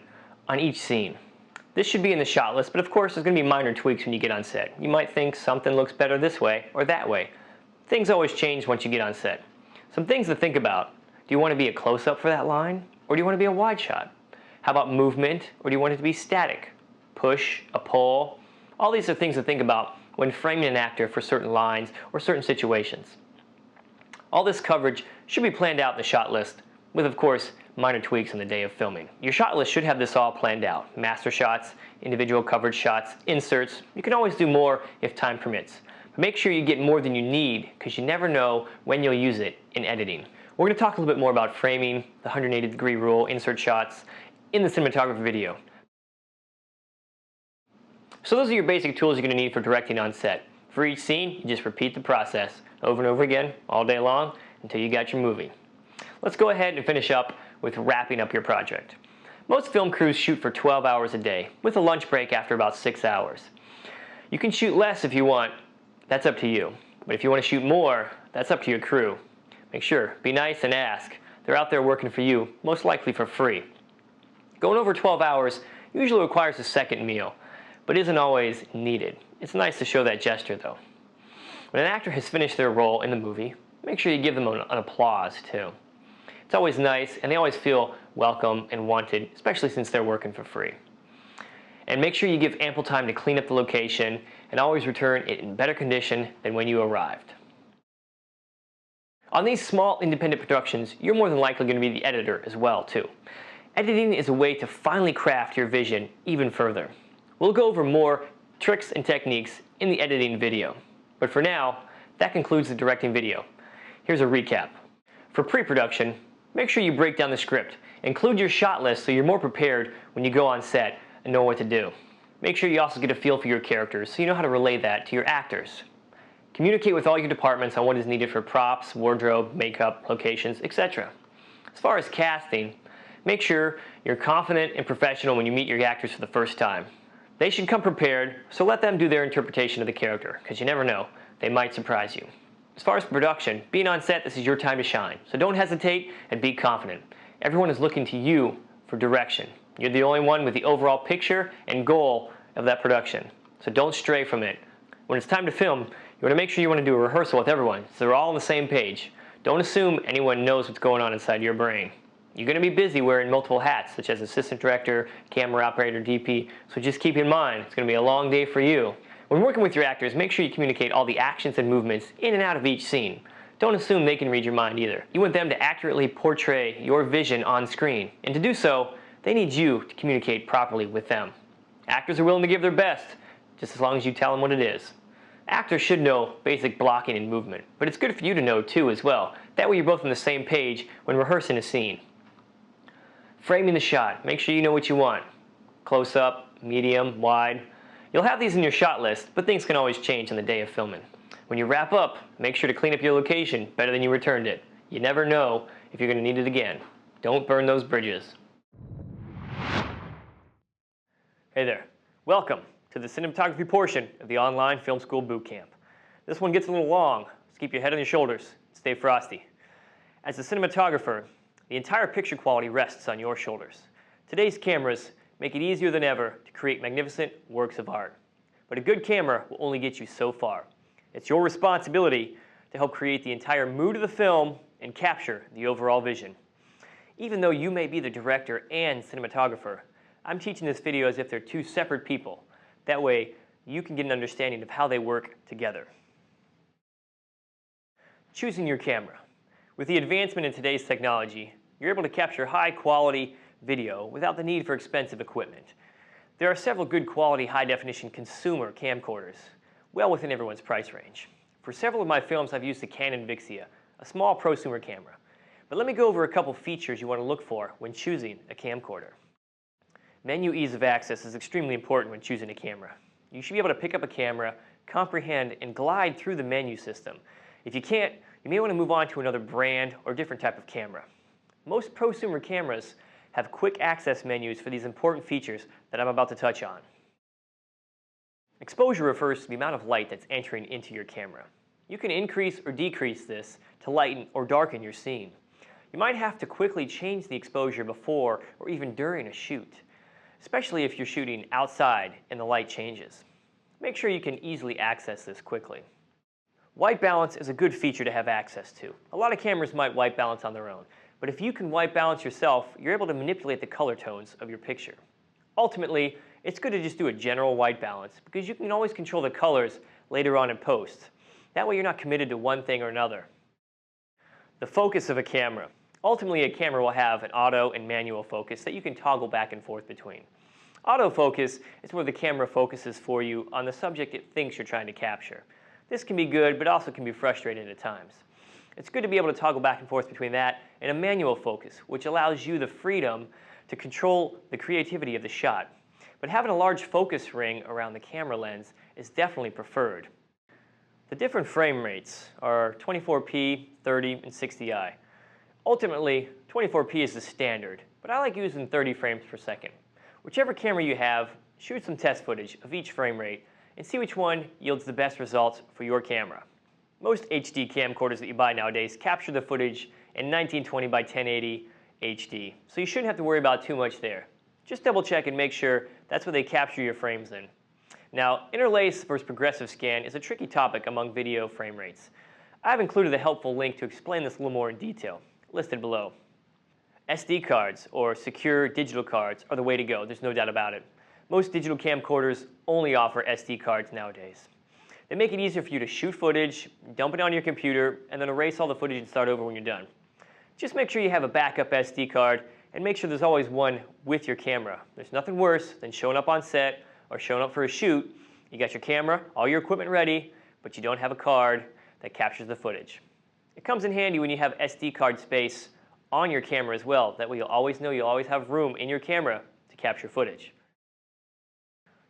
on each scene. This should be in the shot list, but of course there's going to be minor tweaks when you get on set. You might think something looks better this way or that way. Things always change once you get on set. Some things to think about. Do you want to be a close-up for that line? Or do you want to be a wide shot? How about movement, or do you want it to be static? Push, a pull. All these are things to think about when framing an actor for certain lines or certain situations. All this coverage should be planned out in the shot list, with of course minor tweaks on the day of filming. Your shot list should have this all planned out. Master shots, individual coverage shots, inserts. You can always do more if time permits. But make sure you get more than you need, because you never know when you'll use it in editing. We're going to talk a little bit more about framing, the 180-degree rule, insert shots, in the cinematography video. So those are your basic tools you're going to need for directing on set. For each scene, you just repeat the process over and over again, all day long, until you got your movie. Let's go ahead and finish up with wrapping up your project. Most film crews shoot for 12 hours a day, with a lunch break after about 6 hours. You can shoot less if you want, that's up to you. But if you want to shoot more, that's up to your crew. Make sure, be nice and ask. They're out there working for you, most likely for free. Going over 12 hours usually requires a second meal, but isn't always needed. It's nice to show that gesture though. When an actor has finished their role in the movie, make sure you give them an applause too. It's always nice, and they always feel welcome and wanted, especially since they're working for free. And make sure you give ample time to clean up the location and always return it in better condition than when you arrived. On these small independent productions, you're more than likely going to be the editor as well too. Editing is a way to finally craft your vision even further. We'll go over more tricks and techniques in the editing video. But for now, that concludes the directing video. Here's a recap. For pre-production, make sure you break down the script. Include your shot list so you're more prepared when you go on set and know what to do. Make sure you also get a feel for your characters so you know how to relay that to your actors. Communicate with all your departments on what is needed for props, wardrobe, makeup, locations, etc. As far as casting, make sure you're confident and professional when you meet your actors for the first time. They should come prepared, so let them do their interpretation of the character, because you never know, they might surprise you. As far as production, being on set, this is your time to shine, so don't hesitate and be confident. Everyone is looking to you for direction. You're the only one with the overall picture and goal of that production, so don't stray from it. When it's time to film, you want to make sure you want to do a rehearsal with everyone, so they're all on the same page. Don't assume anyone knows what's going on inside your brain. You're going to be busy wearing multiple hats, such as assistant director, camera operator, DP, so just keep in mind, it's going to be a long day for you. When working with your actors, make sure you communicate all the actions and movements in and out of each scene. Don't assume they can read your mind either. You want them to accurately portray your vision on screen, and to do so, they need you to communicate properly with them. Actors are willing to give their best, just as long as you tell them what it is. Actors should know basic blocking and movement, but it's good for you to know too as well. That way you're both on the same page when rehearsing a scene. Framing the shot. Make sure you know what you want. Close up, medium, wide. You'll have these in your shot list, but things can always change on the day of filming. When you wrap up, make sure to clean up your location better than you returned it. You never know if you're going to need it again. Don't burn those bridges. Hey there. Welcome to the cinematography portion of the Online Film School Bootcamp. This one gets a little long, so keep your head on your shoulders. Stay frosty. As a cinematographer, the entire picture quality rests on your shoulders. Today's cameras make it easier than ever to create magnificent works of art. But a good camera will only get you so far. It's your responsibility to help create the entire mood of the film and capture the overall vision. Even though you may be the director and cinematographer, I'm teaching this video as if they're two separate people. That way, you can get an understanding of how they work together. Choosing your camera. With the advancement in today's technology, you're able to capture high-quality video without the need for expensive equipment. There are several good quality, high-definition consumer camcorders, well within everyone's price range. For several of my films, I've used the Canon Vixia, a small prosumer camera. But let me go over a couple features you want to look for when choosing a camcorder. Menu ease of access is extremely important when choosing a camera. You should be able to pick up a camera, comprehend, and glide through the menu system. If you can't, you may want to move on to another brand or different type of camera. Most prosumer cameras have quick access menus for these important features that I'm about to touch on. Exposure refers to the amount of light that's entering into your camera. You can increase or decrease this to lighten or darken your scene. You might have to quickly change the exposure before or even during a shoot, especially if you're shooting outside and the light changes. Make sure you can easily access this quickly. White balance is a good feature to have access to. A lot of cameras might white balance on their own, but if you can white balance yourself, you're able to manipulate the color tones of your picture. Ultimately, it's good to just do a general white balance because you can always control the colors later on in post. That way you're not committed to one thing or another. The focus of a camera. Ultimately, a camera will have an auto and manual focus that you can toggle back and forth between. Autofocus is where the camera focuses for you on the subject it thinks you're trying to capture. This can be good, but also can be frustrating at times. It's good to be able to toggle back and forth between that and a manual focus, which allows you the freedom to control the creativity of the shot. But having a large focus ring around the camera lens is definitely preferred. The different frame rates are 24p, 30, and 60i. Ultimately, 24p is the standard, but I like using 30 frames per second. Whichever camera you have, shoot some test footage of each frame rate and see which one yields the best results for your camera. Most HD camcorders that you buy nowadays capture the footage in 1920 by 1080 HD, so you shouldn't have to worry about too much there. Just double check and make sure that's what they capture your frames in. Now, interlace versus progressive scan is a tricky topic among video frame rates. I've included a helpful link to explain this a little more in detail, listed below. SD cards, or secure digital cards, are the way to go, there's no doubt about it. Most digital camcorders only offer SD cards nowadays. They make it easier for you to shoot footage, dump it on your computer, and then erase all the footage and start over when you're done. Just make sure you have a backup SD card, and make sure there's always one with your camera. There's nothing worse than showing up on set or showing up for a shoot. You got your camera, all your equipment ready, but you don't have a card that captures the footage. It comes in handy when you have SD card space on your camera as well. That way you'll always know you'll always have room in your camera to capture footage.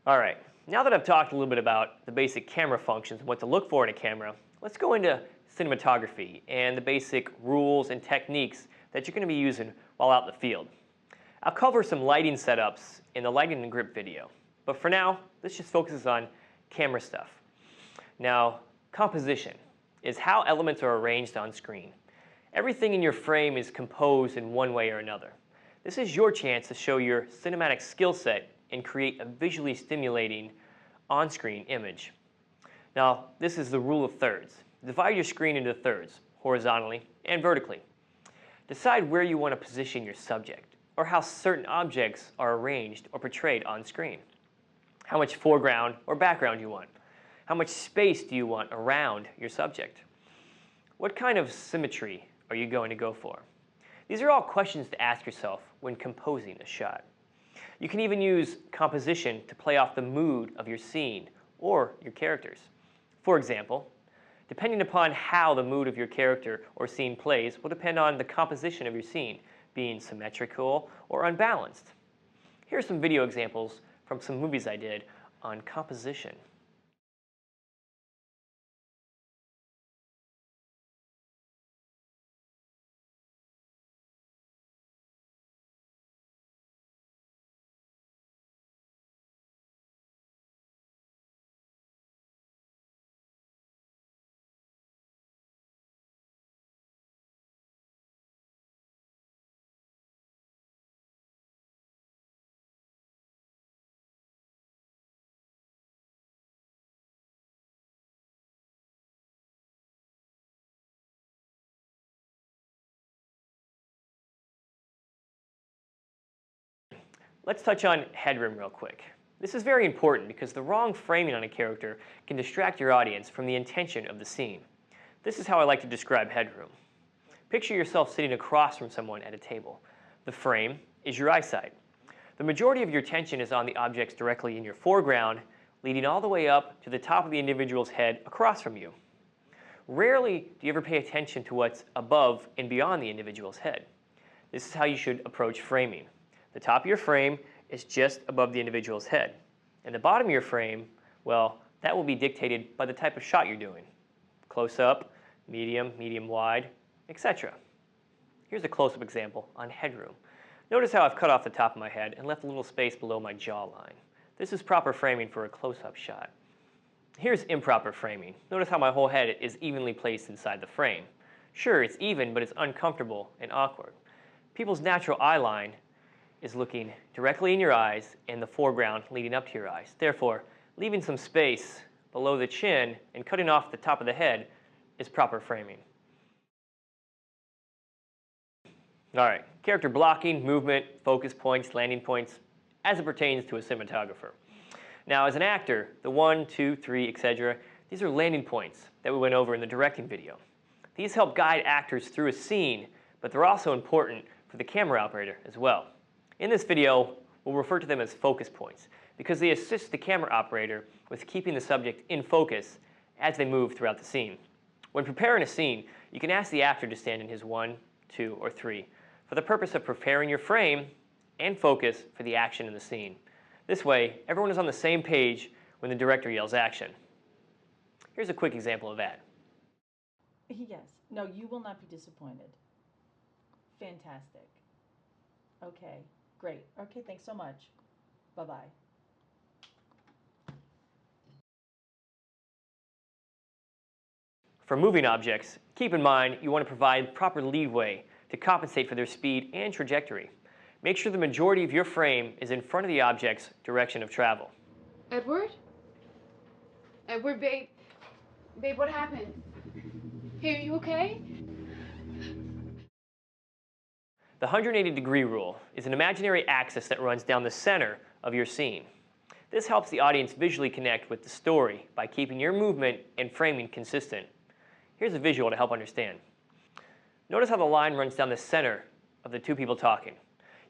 All right, now that I've talked a little bit about the basic camera functions and what to look for in a camera, let's go into cinematography and the basic rules and techniques that you're going to be using while out in the field. I'll cover some lighting setups in the lighting and grip video, but for now, this just focuses on camera stuff. Now, composition is how elements are arranged on screen. Everything in your frame is composed in one way or another. This is your chance to show your cinematic skill set and create a visually stimulating on-screen image. Now, this is the rule of thirds. Divide your screen into thirds, horizontally and vertically. Decide where you want to position your subject, or how certain objects are arranged or portrayed on screen. How much foreground or background you want. How much space do you want around your subject? What kind of symmetry are you going to go for? These are all questions to ask yourself when composing a shot. You can even use composition to play off the mood of your scene or your characters. For example, depending upon how the mood of your character or scene plays will depend on the composition of your scene, being symmetrical or unbalanced. Here are some video examples from some movies I did on composition. Let's touch on headroom real quick. This is very important because the wrong framing on a character can distract your audience from the intention of the scene. This is how I like to describe headroom. Picture yourself sitting across from someone at a table. The frame is your eyesight. The majority of your attention is on the objects directly in your foreground, leading all the way up to the top of the individual's head across from you. Rarely do you ever pay attention to what's above and beyond the individual's head. This is how you should approach framing. The top of your frame is just above the individual's head. And the bottom of your frame, well, that will be dictated by the type of shot you're doing. Close up, medium, medium wide, etc. Here's a close-up example on headroom. Notice how I've cut off the top of my head and left a little space below my jawline. This is proper framing for a close-up shot. Here's improper framing. Notice how my whole head is evenly placed inside the frame. Sure, it's even, but it's uncomfortable and awkward. People's natural eye line is looking directly in your eyes and the foreground leading up to your eyes. Therefore, leaving some space below the chin and cutting off the top of the head is proper framing. All right, character blocking, movement, focus points, landing points, as it pertains to a cinematographer. Now, as an actor, the 1, 2, 3, etc., these are landing points that we went over in the directing video. These help guide actors through a scene, but they're also important for the camera operator as well. In this video, we'll refer to them as focus points because they assist the camera operator with keeping the subject in focus as they move throughout the scene. When preparing a scene, you can ask the actor to stand in his 1, 2, or 3 for the purpose of preparing your frame and focus for the action in the scene. This way, everyone is on the same page when the director yells action. Here's a quick example of that. Yes. No, you will not be disappointed. Fantastic. Okay. Great. Okay, thanks so much. Bye-bye. For moving objects, keep in mind you want to provide proper leeway to compensate for their speed and trajectory. Make sure the majority of your frame is in front of the object's direction of travel. Edward? Edward, babe. Babe, what happened? Hey, are you okay? The 180-degree rule is an imaginary axis that runs down the center of your scene. This helps the audience visually connect with the story by keeping your movement and framing consistent. Here's a visual to help understand. Notice how the line runs down the center of the two people talking.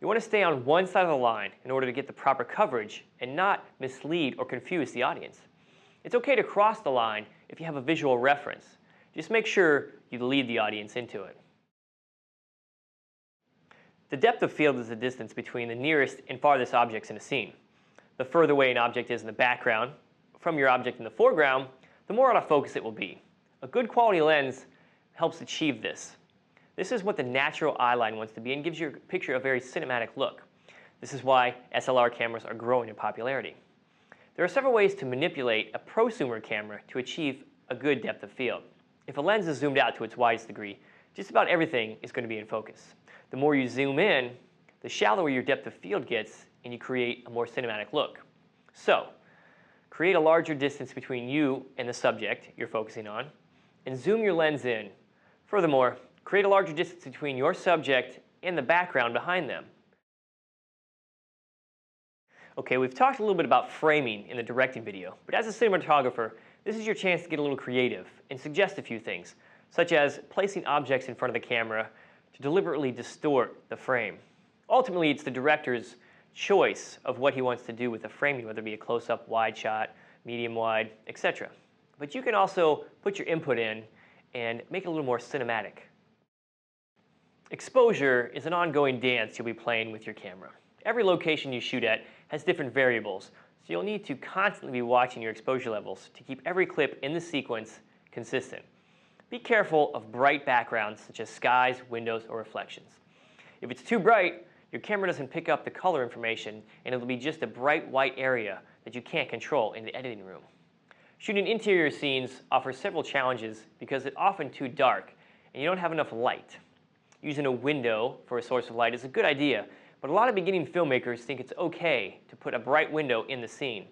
You want to stay on one side of the line in order to get the proper coverage and not mislead or confuse the audience. It's okay to cross the line if you have a visual reference. Just make sure you lead the audience into it. The depth of field is the distance between the nearest and farthest objects in a scene. The further away an object is in the background from your object in the foreground, the more out of focus it will be. A good quality lens helps achieve this. This is what the natural eye line wants to be and gives your picture a very cinematic look. This is why SLR cameras are growing in popularity. There are several ways to manipulate a prosumer camera to achieve a good depth of field. If a lens is zoomed out to its widest degree, just about everything is going to be in focus. The more you zoom in, the shallower your depth of field gets, and you create a more cinematic look. So, create a larger distance between you and the subject you're focusing on, and zoom your lens in. Furthermore, create a larger distance between your subject and the background behind them. Okay, we've talked a little bit about framing in the directing video, but as a cinematographer, this is your chance to get a little creative and suggest a few things, such as placing objects in front of the camera to deliberately distort the frame. Ultimately, it's the director's choice of what he wants to do with the framing, whether it be a close-up, wide shot, medium wide, etc. But you can also put your input in and make it a little more cinematic. Exposure is an ongoing dance you'll be playing with your camera. Every location you shoot at has different variables, so you'll need to constantly be watching your exposure levels to keep every clip in the sequence consistent. Be careful of bright backgrounds such as skies, windows, or reflections. If it's too bright, your camera doesn't pick up the color information and it'll be just a bright white area that you can't control in the editing room. Shooting interior scenes offers several challenges because it's often too dark and you don't have enough light. Using a window for a source of light is a good idea, but a lot of beginning filmmakers think it's okay to put a bright window in the scene.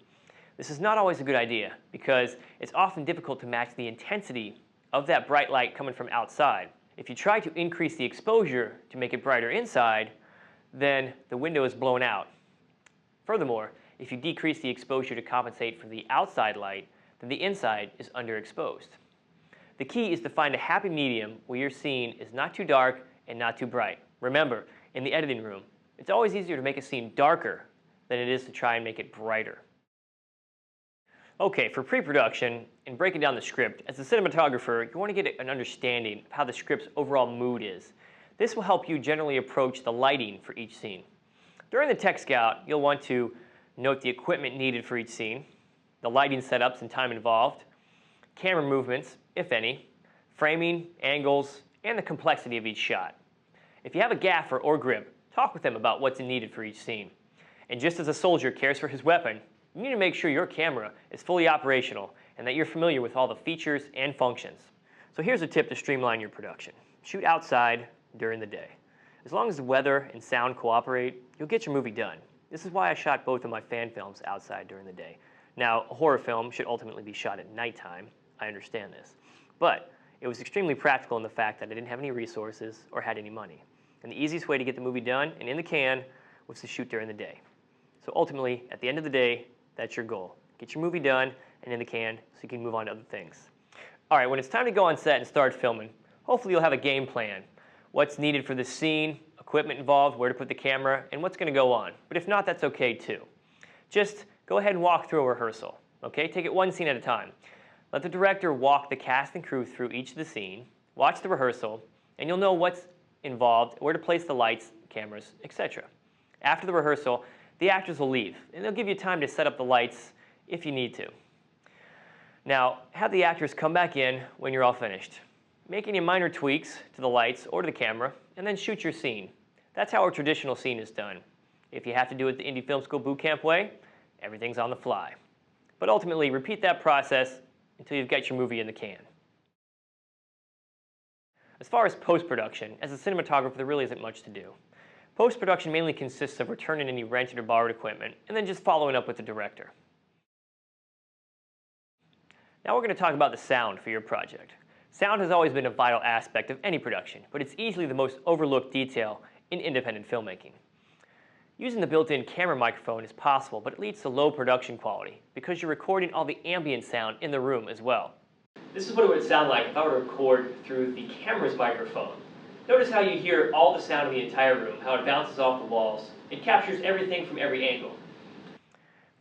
This is not always a good idea because it's often difficult to match the intensity of that bright light coming from outside. If you try to increase the exposure to make it brighter inside, then the window is blown out. Furthermore, if you decrease the exposure to compensate for the outside light, then the inside is underexposed. The key is to find a happy medium where your scene is not too dark and not too bright. Remember, in the editing room, it's always easier to make a scene darker than it is to try and make it brighter. Okay, for pre-production and breaking down the script, as a cinematographer, you want to get an understanding of how the script's overall mood is. This will help you generally approach the lighting for each scene. During the tech scout, you'll want to note the equipment needed for each scene, the lighting setups and time involved, camera movements, if any, framing, angles, and the complexity of each shot. If you have a gaffer or grip, talk with them about what's needed for each scene. And just as a soldier cares for his weapon, you need to make sure your camera is fully operational and that you're familiar with all the features and functions. So here's a tip to streamline your production. Shoot outside during the day. As long as the weather and sound cooperate, you'll get your movie done. This is why I shot both of my fan films outside during the day. Now, a horror film should ultimately be shot at nighttime. I understand this. But it was extremely practical in the fact that I didn't have any resources or had any money. And the easiest way to get the movie done and in the can was to shoot during the day. So ultimately, at the end of the day, that's your goal. Get your movie done and in the can so you can move on to other things. All right, when it's time to go on set and start filming, hopefully you'll have a game plan. What's needed for the scene, equipment involved, where to put the camera, and what's going to go on. But if not, that's okay too. Just go ahead and walk through a rehearsal. Okay, take it one scene at a time. Let the director walk the cast and crew through each of the scene, watch the rehearsal, and you'll know what's involved, where to place the lights, cameras, etc. After the rehearsal, the actors will leave, and they'll give you time to set up the lights if you need to. Now, have the actors come back in when you're all finished. Make any minor tweaks to the lights or to the camera, and then shoot your scene. That's how a traditional scene is done. If you have to do it the Indie Film School bootcamp way, everything's on the fly. But ultimately, repeat that process until you've got your movie in the can. As far as post-production, as a cinematographer there really isn't much to do. Post-production mainly consists of returning any rented or borrowed equipment and then just following up with the director. Now we're going to talk about the sound for your project. Sound has always been a vital aspect of any production, but it's easily the most overlooked detail in independent filmmaking. Using the built-in camera microphone is possible, but it leads to low production quality because you're recording all the ambient sound in the room as well. This is what it would sound like if I were to record through the camera's microphone. Notice how you hear all the sound in the entire room, how it bounces off the walls. It captures everything from every angle.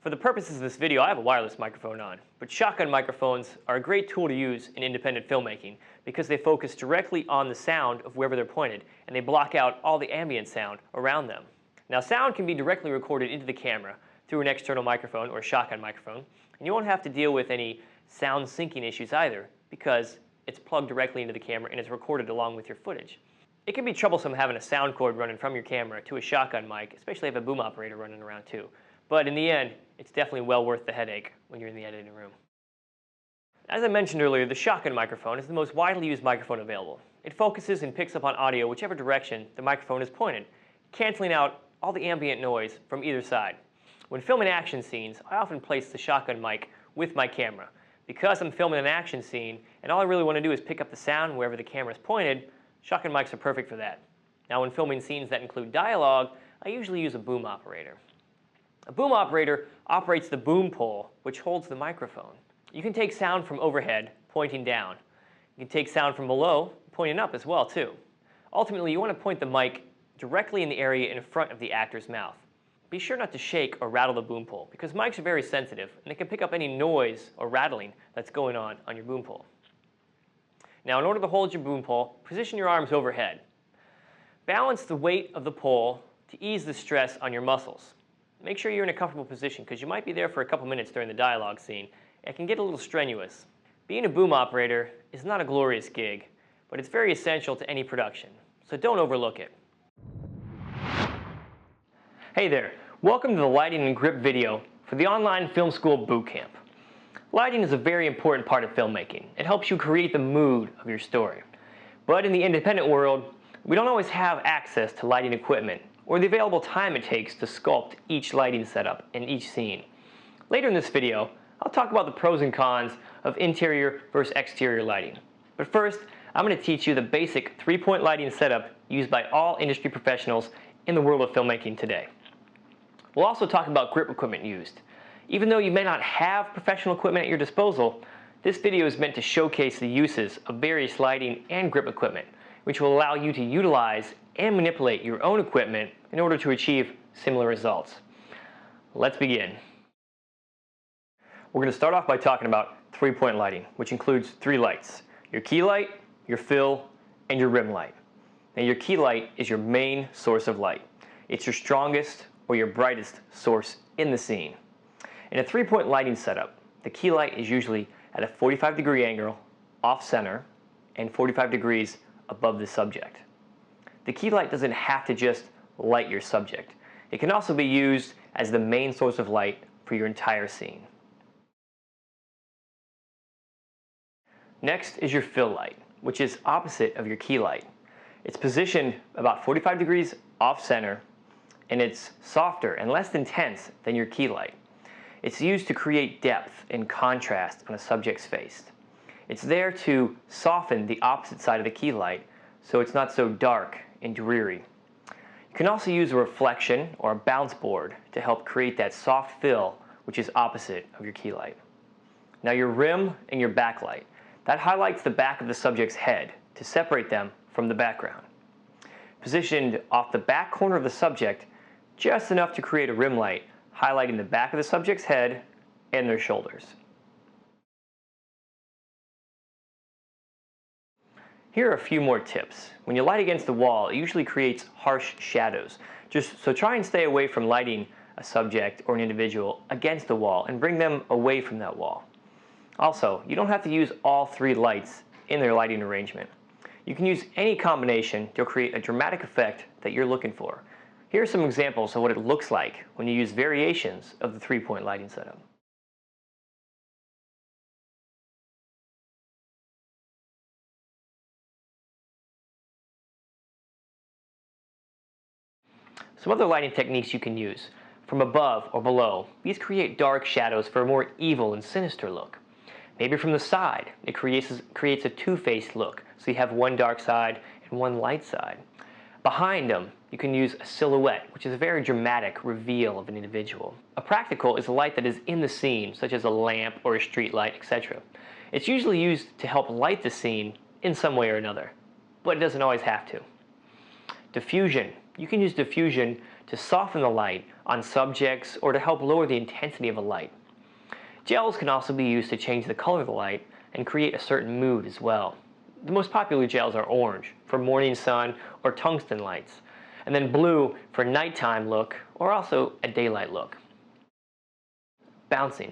For the purposes of this video, I have a wireless microphone on, but shotgun microphones are a great tool to use in independent filmmaking because they focus directly on the sound of wherever they're pointed, and they block out all the ambient sound around them. Now, sound can be directly recorded into the camera through an external microphone or a shotgun microphone, and you won't have to deal with any sound syncing issues either because it's plugged directly into the camera and it's recorded along with your footage. It can be troublesome having a sound cord running from your camera to a shotgun mic, especially if you have a boom operator running around too. But in the end, it's definitely well worth the headache when you're in the editing room. As I mentioned earlier, the shotgun microphone is the most widely used microphone available. It focuses and picks up on audio whichever direction the microphone is pointed, canceling out all the ambient noise from either side. When filming action scenes, I often place the shotgun mic with my camera. Because I'm filming an action scene and all I really want to do is pick up the sound wherever the camera is pointed, shotgun mics are perfect for that. Now when filming scenes that include dialogue, I usually use a boom operator. A boom operator operates the boom pole, which holds the microphone. You can take sound from overhead, pointing down. You can take sound from below, pointing up as well too. Ultimately, you want to point the mic directly in the area in front of the actor's mouth. Be sure not to shake or rattle the boom pole because mics are very sensitive and they can pick up any noise or rattling that's going on your boom pole. Now, in order to hold your boom pole, position your arms overhead. Balance the weight of the pole to ease the stress on your muscles. Make sure you're in a comfortable position because you might be there for a couple minutes during the dialogue scene. It can get a little strenuous. Being a boom operator is not a glorious gig, but it's very essential to any production, so don't overlook it. Hey there, welcome to the lighting and grip video for the Online Film School Bootcamp. Lighting is a very important part of filmmaking. It helps you create the mood of your story. But in the independent world, we don't always have access to lighting equipment or the available time it takes to sculpt each lighting setup in each scene. Later in this video, I'll talk about the pros and cons of interior versus exterior lighting. But first, I'm going to teach you the basic three-point lighting setup used by all industry professionals in the world of filmmaking today. We'll also talk about grip equipment used. Even though you may not have professional equipment at your disposal, this video is meant to showcase the uses of various lighting and grip equipment, which will allow you to utilize and manipulate your own equipment in order to achieve similar results. Let's begin. We're going to start off by talking about three-point lighting, which includes three lights: your key light, your fill, and your rim light. Now, your key light is your main source of light. It's your strongest or your brightest source in the scene. In a three-point lighting setup, the key light is usually at a 45-degree angle, off-center, and 45 degrees above the subject. The key light doesn't have to just light your subject. It can also be used as the main source of light for your entire scene. Next is your fill light, which is opposite of your key light. It's positioned about 45 degrees off-center, and it's softer and less intense than your key light. It's used to create depth and contrast on a subject's face. It's there to soften the opposite side of the key light so it's not so dark and dreary. You can also use a reflection or a bounce board to help create that soft fill, which is opposite of your key light. Now, your rim and your backlight, that highlights the back of the subject's head to separate them from the background. Positioned off the back corner of the subject, just enough to create a rim light, highlighting the back of the subject's head and their shoulders. Here are a few more tips. When you light against the wall, it usually creates harsh shadows. So try and stay away from lighting a subject or an individual against the wall and bring them away from that wall. Also, you don't have to use all three lights in their lighting arrangement. You can use any combination to create a dramatic effect that you're looking for. Here are some examples of what it looks like when you use variations of the three-point lighting setup. Some other lighting techniques you can use. From above or below, these create dark shadows for a more evil and sinister look. Maybe from the side, it creates a two-faced look, so you have one dark side and one light side. Behind them, you can use a silhouette, which is a very dramatic reveal of an individual. A practical is a light that is in the scene, such as a lamp or a street light, etc. It's usually used to help light the scene in some way or another, but it doesn't always have to. Diffusion. You can use diffusion to soften the light on subjects or to help lower the intensity of a light. Gels can also be used to change the color of the light and create a certain mood as well. The most popular gels are orange for morning sun or tungsten lights, and then blue for nighttime look or also a daylight look. Bouncing.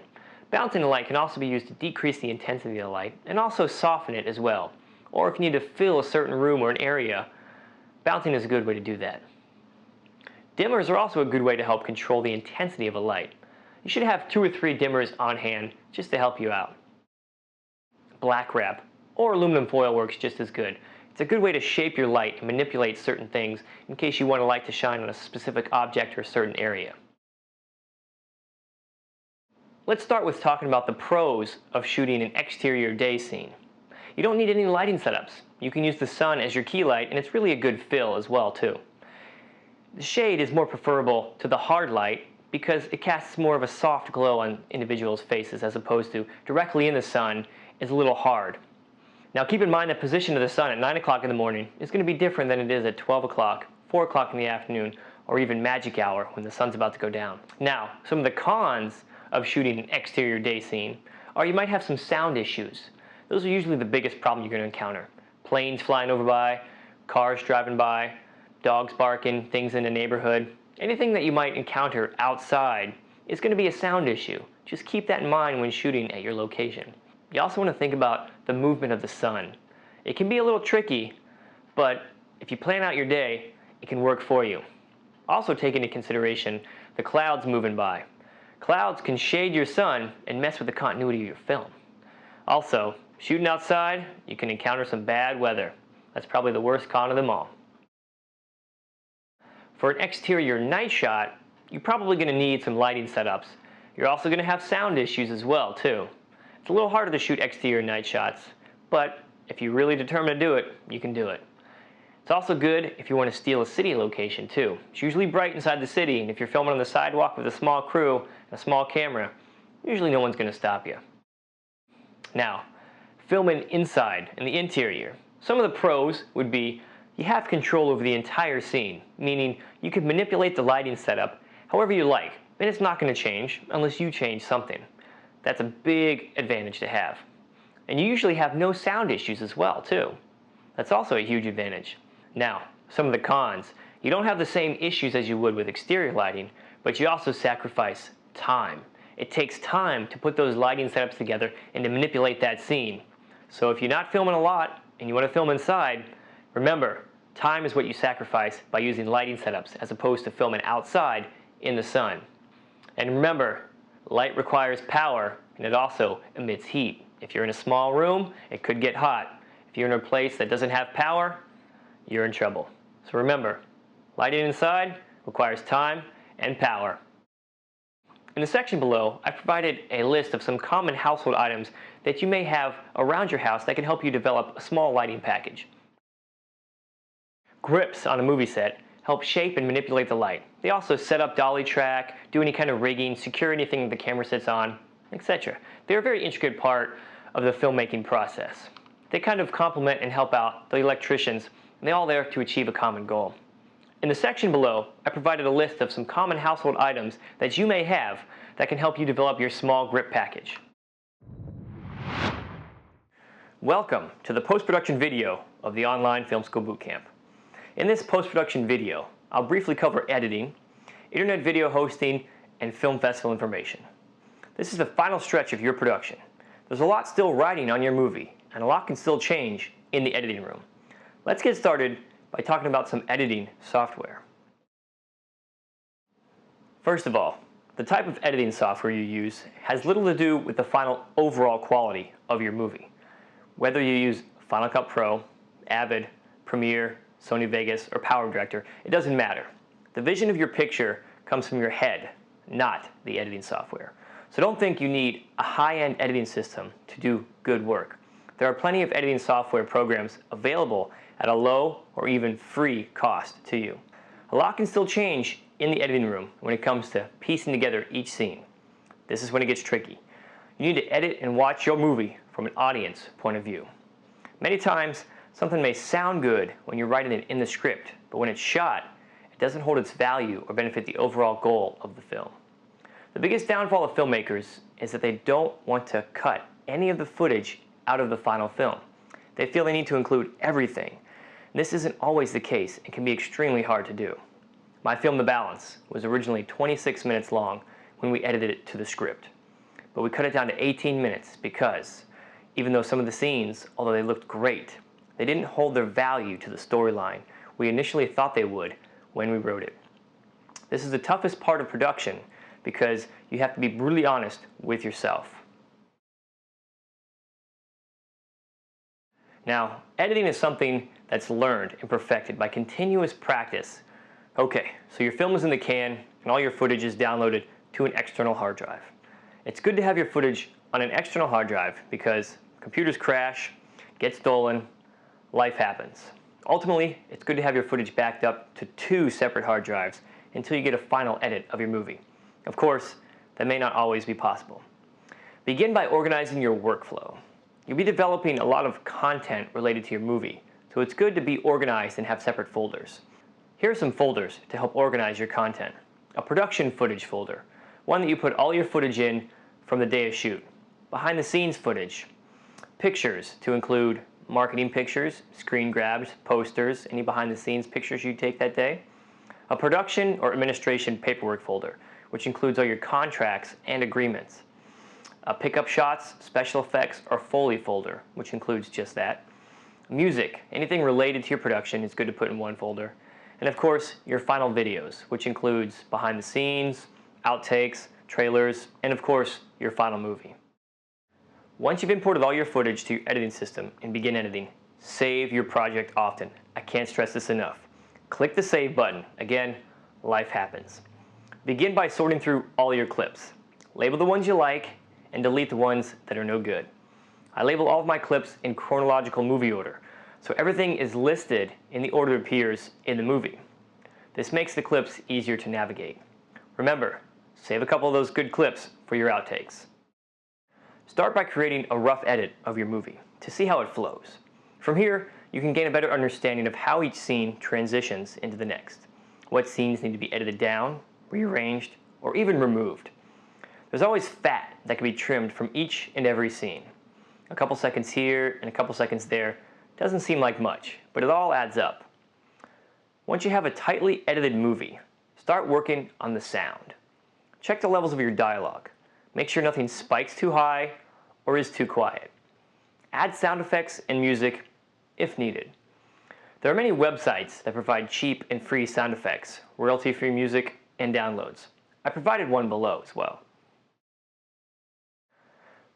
Bouncing the light can also be used to decrease the intensity of the light and also soften it as well. Or if you need to fill a certain room or an area, bouncing is a good way to do that. Dimmers are also a good way to help control the intensity of a light. You should have 2 or 3 dimmers on hand just to help you out. Black wrap or aluminum foil works just as good. It's a good way to shape your light and manipulate certain things in case you want a light to shine on a specific object or a certain area. Let's start with talking about the pros of shooting an exterior day scene. You don't need any lighting setups. You can use the sun as your key light, and it's really a good fill as well too. The shade is more preferable to the hard light because it casts more of a soft glow on individuals' faces as opposed to directly in the sun is a little hard. Now keep in mind the position of the sun at 9 o'clock in the morning is going to be different than it is at 12 o'clock, 4 o'clock in the afternoon, or even magic hour when the sun's about to go down. Now, some of the cons of shooting an exterior day scene are you might have some sound issues. Those are usually the biggest problem you're going to encounter. Planes flying over by, cars driving by, dogs barking, things in the neighborhood. Anything that you might encounter outside is going to be a sound issue. Just keep that in mind when shooting at your location. You also want to think about the movement of the sun. It can be a little tricky, but if you plan out your day, it can work for you. Also take into consideration the clouds moving by. Clouds can shade your sun and mess with the continuity of your film. Also, shooting outside, you can encounter some bad weather. That's probably the worst con of them all. For an exterior night shot, you're probably going to need some lighting setups. You're also going to have sound issues as well too. It's a little harder to shoot exterior night shots, but if you're really determined to do it, you can do it. It's also good if you want to steal a city location too. It's usually bright inside the city, and if you're filming on the sidewalk with a small crew and a small camera, usually no one's going to stop you. Now, filming inside in the interior. Some of the pros would be you have control over the entire scene, meaning you can manipulate the lighting setup however you like, and it's not going to change unless you change something. That's a big advantage to have. And you usually have no sound issues as well too. That's also a huge advantage. Now, some of the cons. You don't have the same issues as you would with exterior lighting, but you also sacrifice time. It takes time to put those lighting setups together and to manipulate that scene. So if you're not filming a lot and you want to film inside, remember, time is what you sacrifice by using lighting setups as opposed to filming outside in the sun. And remember, light requires power and it also emits heat. If you're in a small room, it could get hot. If you're in a place that doesn't have power, you're in trouble. So remember, lighting inside requires time and power. In the section below, I provided a list of some common household items that you may have around your house that can help you develop a small lighting package. Grips on a movie set help shape and manipulate the light. They also set up dolly track, do any kind of rigging, secure anything the camera sits on, etc. They're a very intricate part of the filmmaking process. They kind of complement and help out the electricians, and they're all there to achieve a common goal. In the section below, I provided a list of some common household items that you may have that can help you develop your small grip package. Welcome to the post-production video of the Online Film School Bootcamp. In this post-production video, I'll briefly cover editing, internet video hosting, and film festival information. This is the final stretch of your production. There's a lot still riding on your movie, and a lot can still change in the editing room. Let's get started by talking about some editing software. First of all, the type of editing software you use has little to do with the final overall quality of your movie. Whether you use Final Cut Pro, Avid, Premiere, Sony Vegas, or PowerDirector, it doesn't matter. The vision of your picture comes from your head, not the editing software. So don't think you need a high-end editing system to do good work. There are plenty of editing software programs available at a low or even free cost to you. A lot can still change in the editing room when it comes to piecing together each scene. This is when it gets tricky. You need to edit and watch your movie from an audience point of view. Many times, something may sound good when you're writing it in the script, but when it's shot, it doesn't hold its value or benefit the overall goal of the film. The biggest downfall of filmmakers is that they don't want to cut any of the footage out of the final film. They feel they need to include everything. This isn't always the case and can be extremely hard to do. My film, The Balance, was originally 26 minutes long when we edited it to the script. But we cut it down to 18 minutes because, even though some of the scenes, although they looked great, they didn't hold their value to the storyline we initially thought they would when we wrote it. This is the toughest part of production because you have to be brutally honest with yourself. Now, editing is something that's learned and perfected by continuous practice. Okay, so your film is in the can and all your footage is downloaded to an external hard drive. It's good to have your footage on an external hard drive because computers crash, get stolen, life happens. Ultimately, it's good to have your footage backed up to 2 separate hard drives until you get a final edit of your movie. Of course, that may not always be possible. Begin by organizing your workflow. You'll be developing a lot of content related to your movie, so it's good to be organized and have separate folders. Here are some folders to help organize your content. A production footage folder, one that you put all your footage in from the day of shoot. Behind the scenes footage. Pictures to include marketing pictures, screen grabs, posters, any behind the scenes pictures you take that day. A production or administration paperwork folder, which includes all your contracts and agreements. A pickup shots, special effects, or Foley folder, which includes just that. Music, anything related to your production is good to put in one folder. And of course, your final videos, which includes behind the scenes, outtakes, trailers, and of course, your final movie. Once you've imported all your footage to your editing system and begin editing, save your project often. I can't stress this enough. Click the save button. Again, life happens. Begin by sorting through all your clips. Label the ones you like and delete the ones that are no good. I label all of my clips in chronological movie order, so everything is listed in the order it appears in the movie. This makes the clips easier to navigate. Remember, save a couple of those good clips for your outtakes. Start by creating a rough edit of your movie to see how it flows. From here, you can gain a better understanding of how each scene transitions into the next. What scenes need to be edited down, rearranged, or even removed. There's always fat that can be trimmed from each and every scene. A couple seconds here and a couple seconds there doesn't seem like much, but it all adds up. Once you have a tightly edited movie, start working on the sound. Check the levels of your dialogue. Make sure nothing spikes too high or is too quiet. Add sound effects and music if needed. There are many websites that provide cheap and free sound effects, royalty-free music, and downloads. I provided one below as well.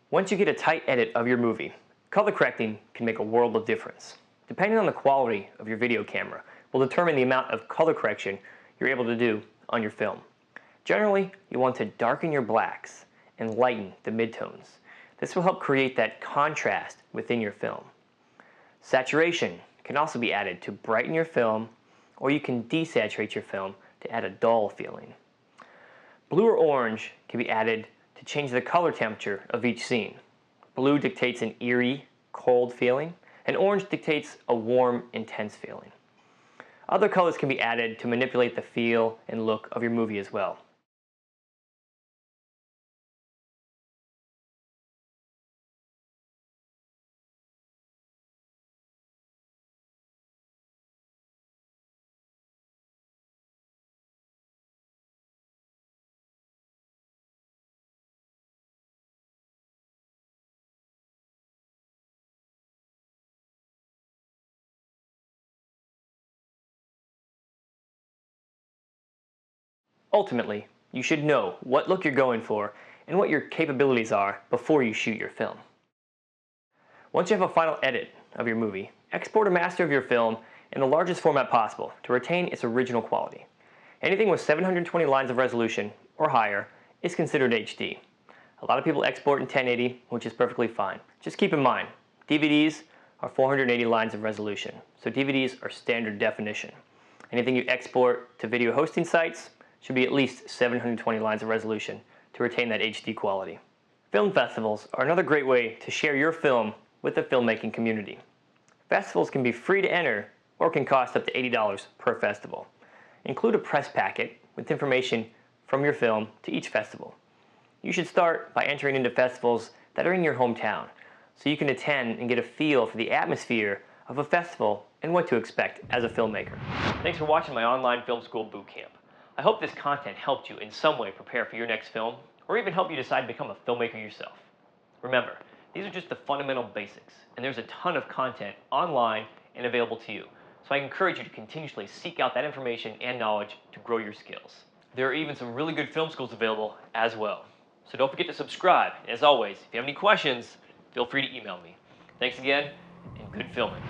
Once you get a tight edit of your movie, color correcting can make a world of difference. Depending on the quality of your video camera will determine the amount of color correction you're able to do on your film. Generally, you want to darken your blacks and lighten the midtones. This will help create that contrast within your film. Saturation can also be added to brighten your film, or you can desaturate your film to add a dull feeling. Blue or orange can be added to change the color temperature of each scene. Blue dictates an eerie, cold feeling, and orange dictates a warm, intense feeling. Other colors can be added to manipulate the feel and look of your movie as well. Ultimately, you should know what look you're going for and what your capabilities are before you shoot your film. Once you have a final edit of your movie, export a master of your film in the largest format possible to retain its original quality. Anything with 720 lines of resolution or higher is considered HD. A lot of people export in 1080, which is perfectly fine. Just keep in mind, DVDs are 480 lines of resolution, so DVDs are standard definition. Anything you export to video hosting sites should be at least 720 lines of resolution to retain that HD quality. Film festivals are another great way to share your film with the filmmaking community. Festivals can be free to enter or can cost up to $80 per festival. Include a press packet with information from your film to each festival. You should start by entering into festivals that are in your hometown so you can attend and get a feel for the atmosphere of a festival and what to expect as a filmmaker. Thanks for watching my online film school bootcamp. I hope this content helped you in some way prepare for your next film or even help you decide to become a filmmaker yourself. Remember, these are just the fundamental basics, and there's a ton of content online and available to you. So I encourage you to continuously seek out that information and knowledge to grow your skills. There are even some really good film schools available as well. So don't forget to subscribe. And as always, if you have any questions, feel free to email me. Thanks again, and good filming.